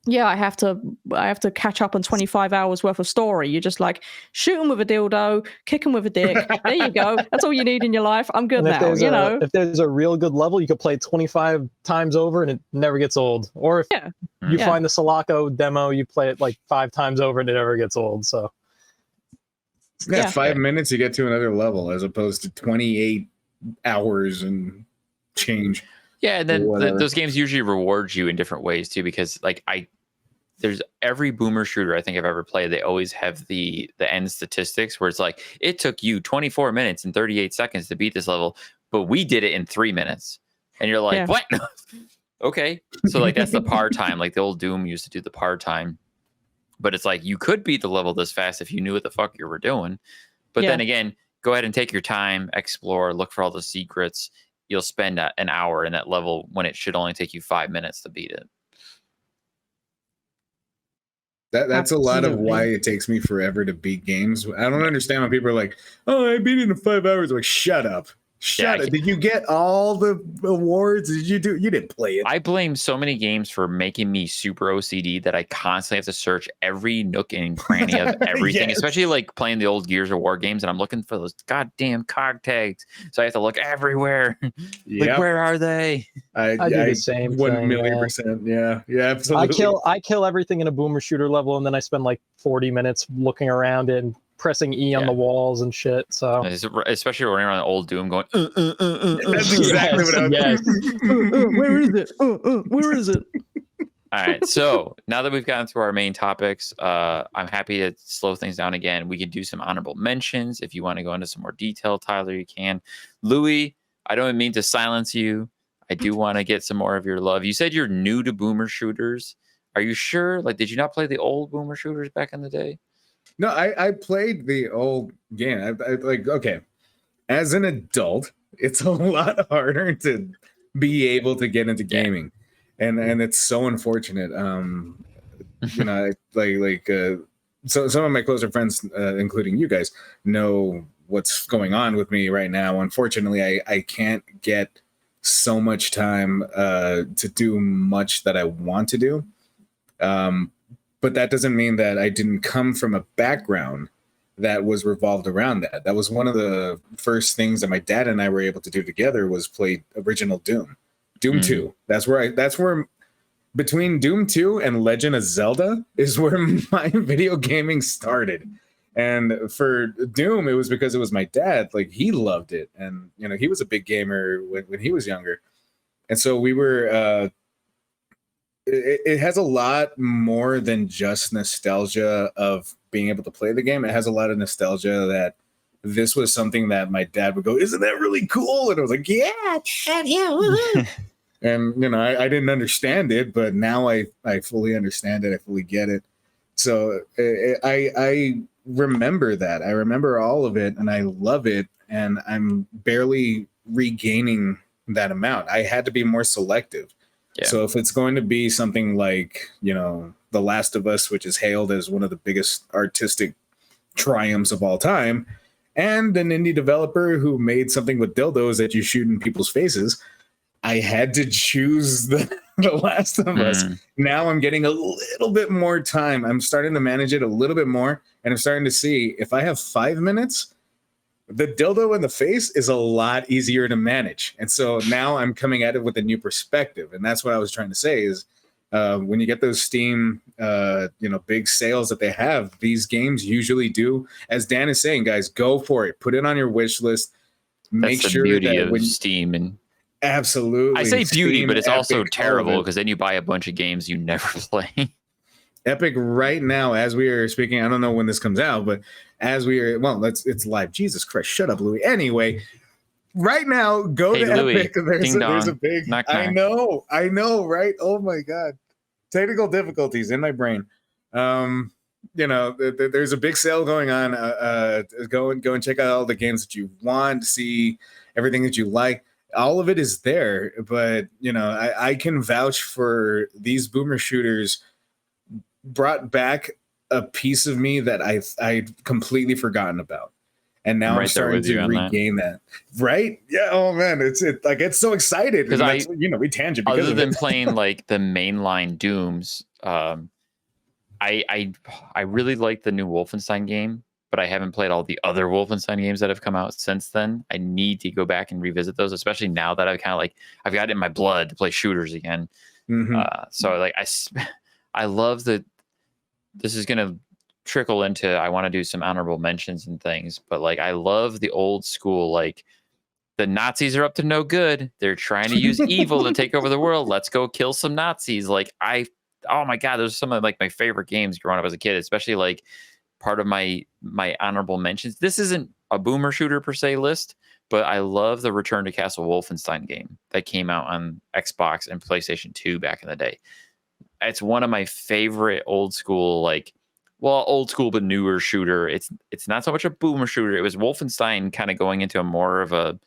Yeah, I have to catch up on 25 hours worth of story. You're just like, shoot him with a dildo, kick him with a dick. There you go. That's all you need in your life. I'm good And if now, if there's a real good level, you could play it 25 times over and it never gets old. Or if Yeah. you Yeah. find the Sulaco demo, you play it like 5 times over and it never gets old. So Yeah, Yeah. 5 minutes you get to another level as opposed to 28 hours and change. Yeah, and then Whatever. those games usually reward you in different ways too, because like there's every boomer shooter I think I've ever played, they always have the end statistics where it's like it took you 24 minutes and 38 seconds to beat this level, but we did it in 3 minutes. And you're like, Yeah. what? Okay. So like that's the par time. Like the old Doom used to do the par time. But it's like you could beat the level this fast if you knew what the fuck you were doing. But Yeah. then again, go ahead and take your time, explore, look for all the secrets. You'll spend an hour in that level when it should only take you 5 minutes to beat it. That's a lot of Absolutely. why it takes me forever to beat games. I don't understand when people are like, "Oh, I beat it in 5 hours." I'm like, shut up. Shut up. Did you get all the awards? You didn't play it. I blame so many games for making me super OCD that I constantly have to search every nook and cranny of everything, Yes. especially like playing the old Gears of War games. And I'm looking for those goddamn cog tags. So I have to look everywhere. Like, Yep. where are they? I do the same 1,000,000%. Yeah. Yeah, absolutely. I kill everything in a boomer shooter level, and then I spend like 40 minutes looking around and pressing E on Yeah. the walls and shit. So Especially running around the old Doom going, That's exactly what I was Yes. Where is it? Where is it? All right. So now that we've gotten through our main topics, I'm happy to slow things down again. We can do some honorable mentions. If you want to go into some more detail, Tyler, you can. Louis, I don't mean to silence you. I do want to get some more of your love. You said you're new to boomer shooters. Are you sure? Like, did you not play the old boomer shooters back in the day? No, I played the old game. I like, okay, as an adult, it's a lot harder to be able to get into gaming, and it's so unfortunate. You know, so some of my closer friends, including you guys, know what's going on with me right now. Unfortunately, I can't get so much time to do much that I want to do. But that doesn't mean that I didn't come from a background that was revolved around that. That was one of the first things that my dad and I were able to do together was play original Doom. Doom 2. That's where between Doom 2 and Legend of Zelda is where my video gaming started. And for Doom, it was because it was my dad. Like, he loved it. And, you know, he was a big gamer when he was younger. And so we were... It has a lot more than just nostalgia of being able to play the game. It has a lot of nostalgia that this was something that my dad would go, "Isn't that really cool?" And I was like, "Yeah, yeah." And, you know, I didn't understand it, but now I fully understand it. I fully get it. So I remember that. I remember all of it, and I love it. And I'm barely regaining that amount. I had to be more selective. Yeah. So if it's going to be something like, you know, The Last of Us, which is hailed as one of the biggest artistic triumphs of all time, and an indie developer who made something with dildos that you shoot in people's faces, I had to choose the Last of Us. Now I'm getting a little bit more time. I'm starting to manage it a little bit more, and I'm starting to see if I have 5 minutes, the dildo in the face is a lot easier to manage. And so now I'm coming at it with a new perspective. And that's what I was trying to say is when you get those Steam, big sales that they have, these games usually do. As Dan is saying, guys, go for it. Put it on your wish list. Make That's sure the beauty that of Steam. And absolutely. I say beauty, Steam, but it's Epic, also terrible because then you buy a bunch of games you never play. Epic right now, as we are speaking, I don't know when this comes out, but as we are, it's live. Jesus Christ, shut up, Louis. Anyway, right now, go to Louis, Epic. There's a big, knock, I know, right? Oh my God. Technical difficulties in my brain. There's a big sale going on. Go and check out all the games that you want, see everything that you like. All of it is there, but, you know, I can vouch for these boomer shooters brought back a piece of me that I'd completely forgotten about. and now I'm right there starting with you to on that. regain that. Right? Yeah. Oh man, I get so excited because we tangent because other of than it. playing like the mainline Dooms, I really like the new Wolfenstein game, but I haven't played all the other Wolfenstein games that have come out since then. I need to go back and revisit those, especially now that I've kind of like I've got it in my blood to play shooters again. So like I love that this is gonna trickle into I want to do some honorable mentions and things, but like I love the old school like the Nazis are up to no good. They're trying to use evil to take over the world. Let's go kill some Nazis. Like oh my god, those are some of like my favorite games growing up as a kid, especially like part of my honorable mentions. This isn't a boomer shooter per se list, but I love the Return to Castle Wolfenstein game that came out on Xbox and PlayStation 2 back in the day. It's one of my favorite old school old school but newer shooter. It's not so much a boomer shooter. It was Wolfenstein kind of going into a more of a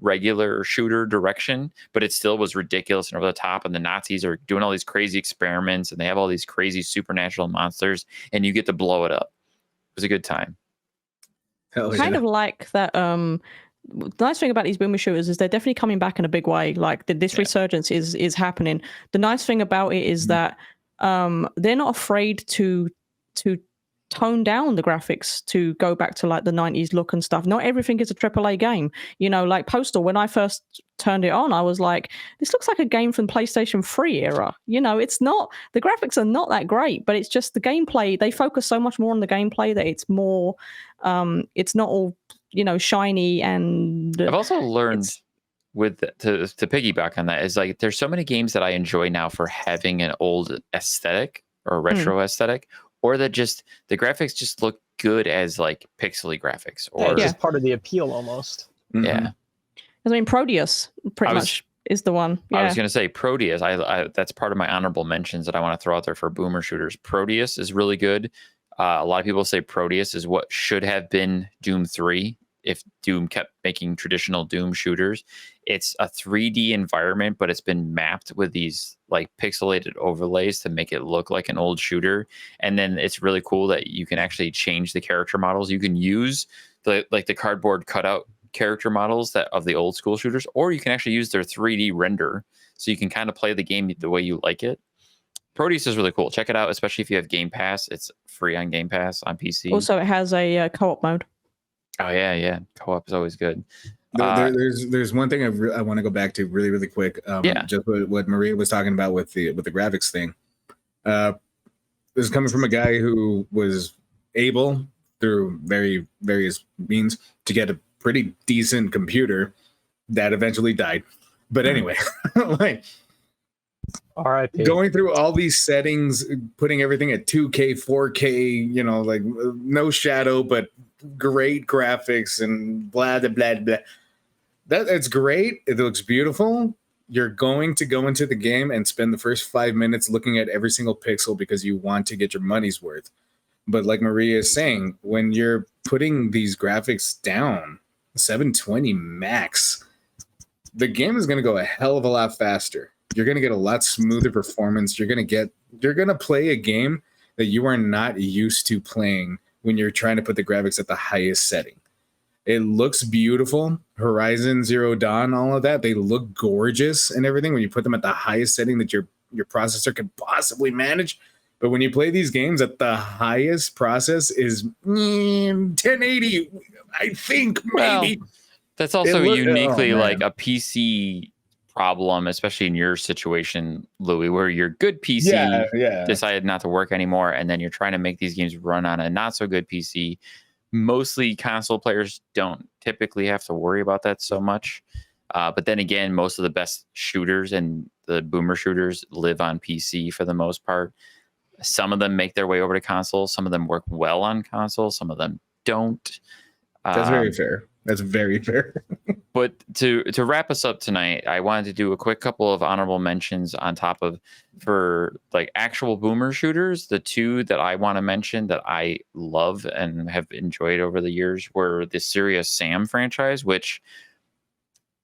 regular shooter direction, but it still was ridiculous and over the top, and the Nazis are doing all these crazy experiments and they have all these crazy supernatural monsters and you get to blow it up. It was a good time. Kind of like that. The nice thing about these boomer shooters is they're definitely coming back in a big way. Like this resurgence is happening. The nice thing about it is that they're not afraid to tone down the graphics to go back to like the 90s look and stuff. Not everything is a AAA game. You know, like Postal, when I first turned it on, I was like, this looks like a game from PlayStation 3 era. You know, it's not, the graphics are not that great, but it's just the gameplay. They focus so much more on the gameplay that it's more, it's not all, you know, shiny. And I've also learned to piggyback on that is like, there's so many games that I enjoy now for having an old aesthetic or retro aesthetic, or that just the graphics just look good as like pixely graphics, or it's just part of the appeal almost. Yeah. I mean, Proteus pretty much is the one. Yeah. I was going to say Proteus. I that's part of my honorable mentions that I want to throw out there for boomer shooters. Proteus is really good. A lot of people say Proteus is what should have been Doom 3 if Doom kept making traditional Doom shooters. It's a 3D environment, but it's been mapped with these like pixelated overlays to make it look like an old shooter. And then it's really cool that you can actually change the character models. You can use the cardboard cutout character models that of the old school shooters, or you can actually use their 3D render, so you can kind of play the game the way you like it. Proteus is really cool. Check it out, especially if you have Game Pass. It's free on Game Pass on PC. Also, it has a co-op mode. Oh yeah, co-op is always good. There's one thing I want to go back to really quick. Just what Maria was talking about with the graphics thing. This is coming from a guy who was able through various means to get a pretty decent computer that eventually died. But anyway, like R.I.P. going through all these settings, putting everything at 2K, 4K, you know, like no shadow, but great graphics and blah, blah, blah, blah. It's great. It looks beautiful. You're going to go into the game and spend the first 5 minutes looking at every single pixel because you want to get your money's worth. But like Maria is saying, when you're putting these graphics down, 720 max, the game is going to go a hell of a lot faster. You're going to get a lot smoother performance. You're going to play a game that you are not used to playing when you're trying to put the graphics at the highest setting. It looks beautiful. Horizon Zero Dawn, all of that, they look gorgeous and everything when you put them at the highest setting that your processor can possibly manage. But when you play these games at the highest process is 1080, I think, maybe. Well, that's also uniquely like a PC problem, especially in your situation, Louis, where your good PC decided not to work anymore, and then you're trying to make these games run on a not so good PC. Mostly console players don't typically have to worry about that so much. But then again, most of the best shooters and the boomer shooters live on PC for the most part. Some of them make their way over to console. Some of them work well on console. Some of them don't. That's very fair. That's very fair. But to wrap us up tonight, I wanted to do a quick couple of honorable mentions on top of for like actual boomer shooters. The two that I want to mention that I love and have enjoyed over the years were the Serious Sam franchise, which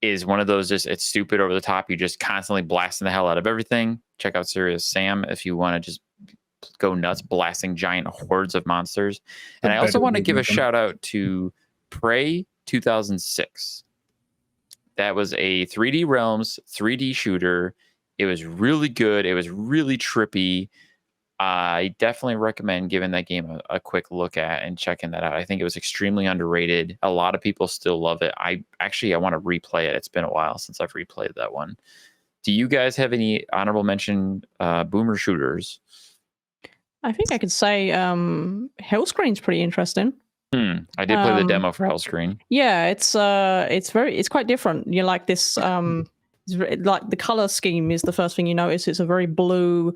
is one of those it's stupid over the top. You just constantly blasting the hell out of everything. Check out Serious Sam if you want to just go nuts, blasting giant hordes of monsters. And The I also better want to give a movement. shout out to Prey 2006. That was a 3D Realms 3D shooter. It was really good. It was really trippy. I definitely recommend giving that game a quick look at and checking that out. I think it was extremely underrated. A lot of people still love it. I want to replay it. It's been a while since I've replayed that one. Do you guys have any honorable mention boomer shooters? I think I could say Hellscreen's pretty interesting. I did play the demo for Hellscreen. Yeah, it's quite different. You like this like the color scheme is the first thing you notice. It's a very blue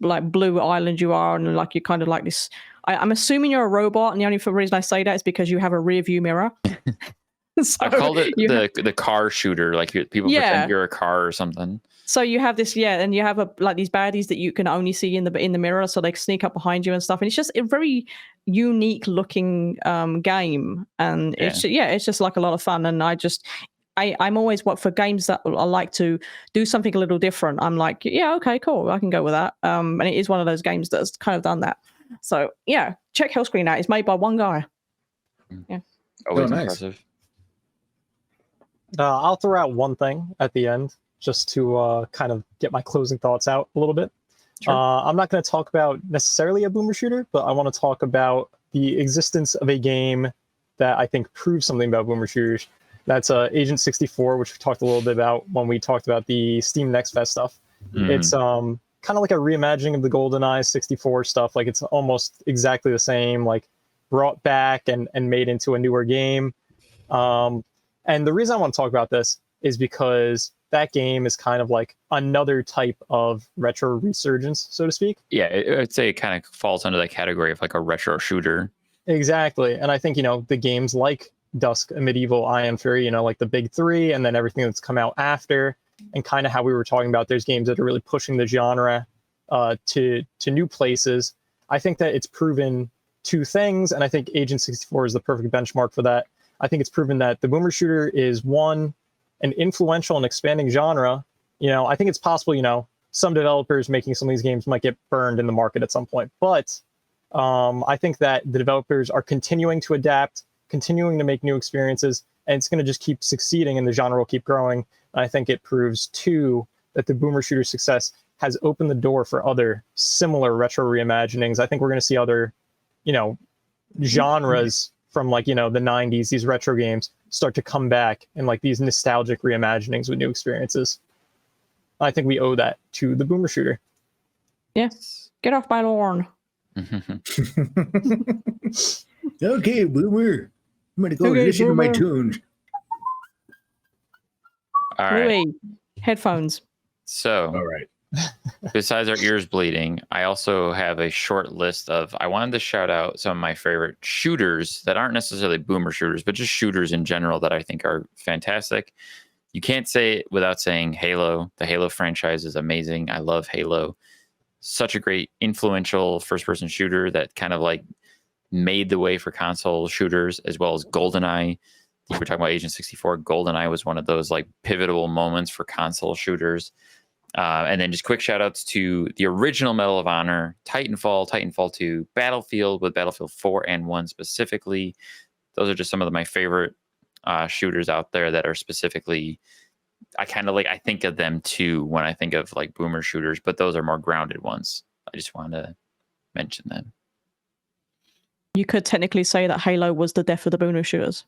island you are, and like you're kind of like this. I'm assuming you're a robot, and the only reason I say that is because you have a rear view mirror. So I called it the car shooter. Like people pretend you're a car or something. So you have this, and you have these baddies that you can only see in the mirror, so they sneak up behind you and stuff. And it's just a very unique looking game, and it's just like a lot of fun. And I'm always for games that I like to do something a little different. I'm like, yeah, okay, cool, I can go with that. And it is one of those games that's kind of done that. So yeah, check Hellscreen out. It's made by one guy. Yeah, always nice. Impressive. I'll throw out one thing at the end just to kind of get my closing thoughts out a little bit. Sure. I'm not going to talk about necessarily a boomer shooter, but I want to talk about the existence of a game that I think proves something about boomer shooters. That's Agent 64, which we talked a little bit about when we talked about the Steam Next Fest stuff. It's kind of like a reimagining of the GoldenEye 64 stuff. Like it's almost exactly the same, like brought back and made into a newer game. And the reason I want to talk about this is because that game is kind of like another type of retro resurgence, so to speak. Yeah, I'd say it kind of falls under that category of like a retro shooter. Exactly. And I think, the games like Dusk, a Medieval, Ion Fury, like the big three, and then everything that's come out after, and kind of how we were talking about, there's games that are really pushing the genre to new places. I think that it's proven two things, and I think Agent 64 is the perfect benchmark for that. I think it's proven that the boomer shooter is an influential and expanding genre. I think it's possible, some developers making some of these games might get burned in the market at some point, but I think that the developers are continuing to adapt, continuing to make new experiences, and it's going to just keep succeeding and the genre will keep growing. And I think it proves too that the boomer shooter success has opened the door for other similar retro reimaginings. I think we're going to see other, genres from like, the 90s, these retro games start to come back and like these nostalgic reimaginings with new experiences. I think we owe that to the boomer shooter. Yes. Get off my lawn. Okay, boomer. I'm going to go listen to my tunes. All right. Louis, headphones. So, All right. besides our ears bleeding, I also have a short list I wanted to shout out some of my favorite shooters that aren't necessarily boomer shooters, but just shooters in general that I think are fantastic. You can't say it without saying Halo. The Halo franchise is amazing. I love Halo. Such a great influential first-person shooter that kind of like made the way for console shooters, as well as GoldenEye. We're talking about Agent 64. GoldenEye was one of those like pivotal moments for console shooters. And then just quick shout outs to the original Medal of Honor, Titanfall, Titanfall 2, Battlefield, with Battlefield 4 and 1 specifically. Those are just some of my favorite shooters out there that are specifically, I think of them too when I think of like boomer shooters, but those are more grounded ones. I just wanted to mention them. You could technically say that Halo was the death of the boomer shooters.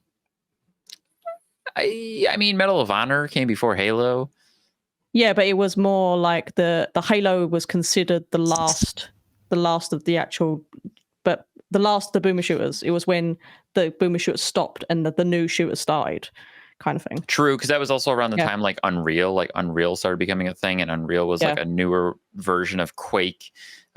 I mean, Medal of Honor came before Halo. Yeah, but it was more like the Halo was considered the last of the actual, but the last of the boomer shooters. It was when the boomer shooters stopped and the new shooters started, kind of thing. True, because that was also around the time like Unreal started becoming a thing, and Unreal was like a newer version of Quake,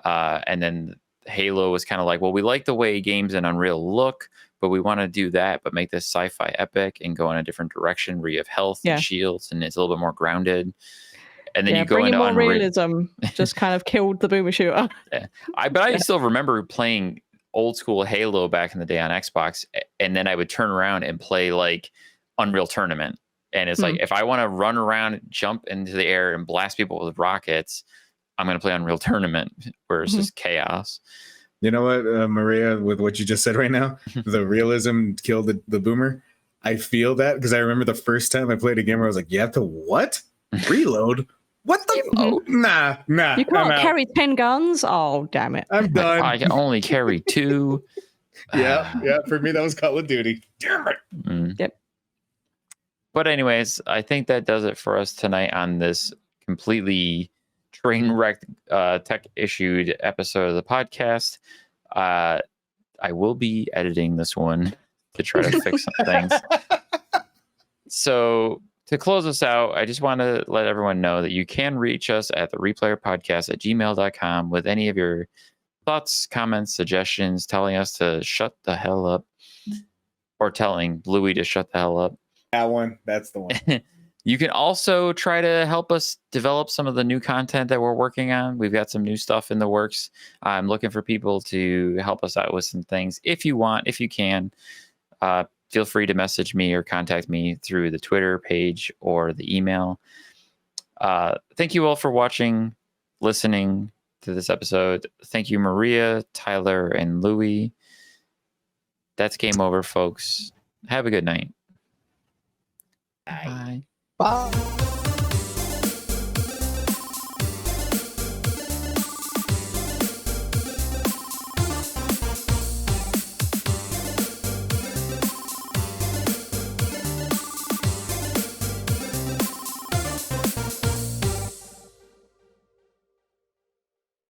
and then Halo was kind of like, well, we like the way games in Unreal look, but we want to do that, but make this sci-fi epic and go in a different direction where you have health and shields, and it's a little bit more grounded. And then you go into more realism. Just kind of killed the boomer shooter. I still remember playing old school Halo back in the day on Xbox, and then I would turn around and play like Unreal Tournament, and it's like if I want to run around, jump into the air, and blast people with rockets, I'm going to play Unreal Tournament where it's just chaos. You know what, Maria, with what you just said right now, the realism killed the boomer. I feel that because I remember the first time I played a game where I was like, you have to what? Reload? What the? Nah. You can't carry 10 guns? Oh, damn it. I'm done. I can only carry 2. Yeah. For me, that was Call of Duty. Damn it. Yep. But anyways, I think that does it for us tonight on this completely train wrecked, tech issued episode of the podcast. I will be editing this one to try to fix some things. So to close us out, I just want to let everyone know that you can reach us at the replayerpodcast@gmail.com with any of your thoughts, comments, suggestions, telling us to shut the hell up, or telling Bluey to shut the hell up. That one. That's the one. You can also try to help us develop some of the new content that we're working on. We've got some new stuff in the works. I'm looking for people to help us out with some things. If you want, if you can, feel free to message me or contact me through the Twitter page or the email. Thank you all for watching, listening to this episode. Thank you, Maria, Tyler, and Louie. That's game over, folks. Have a good night. Bye. Bye.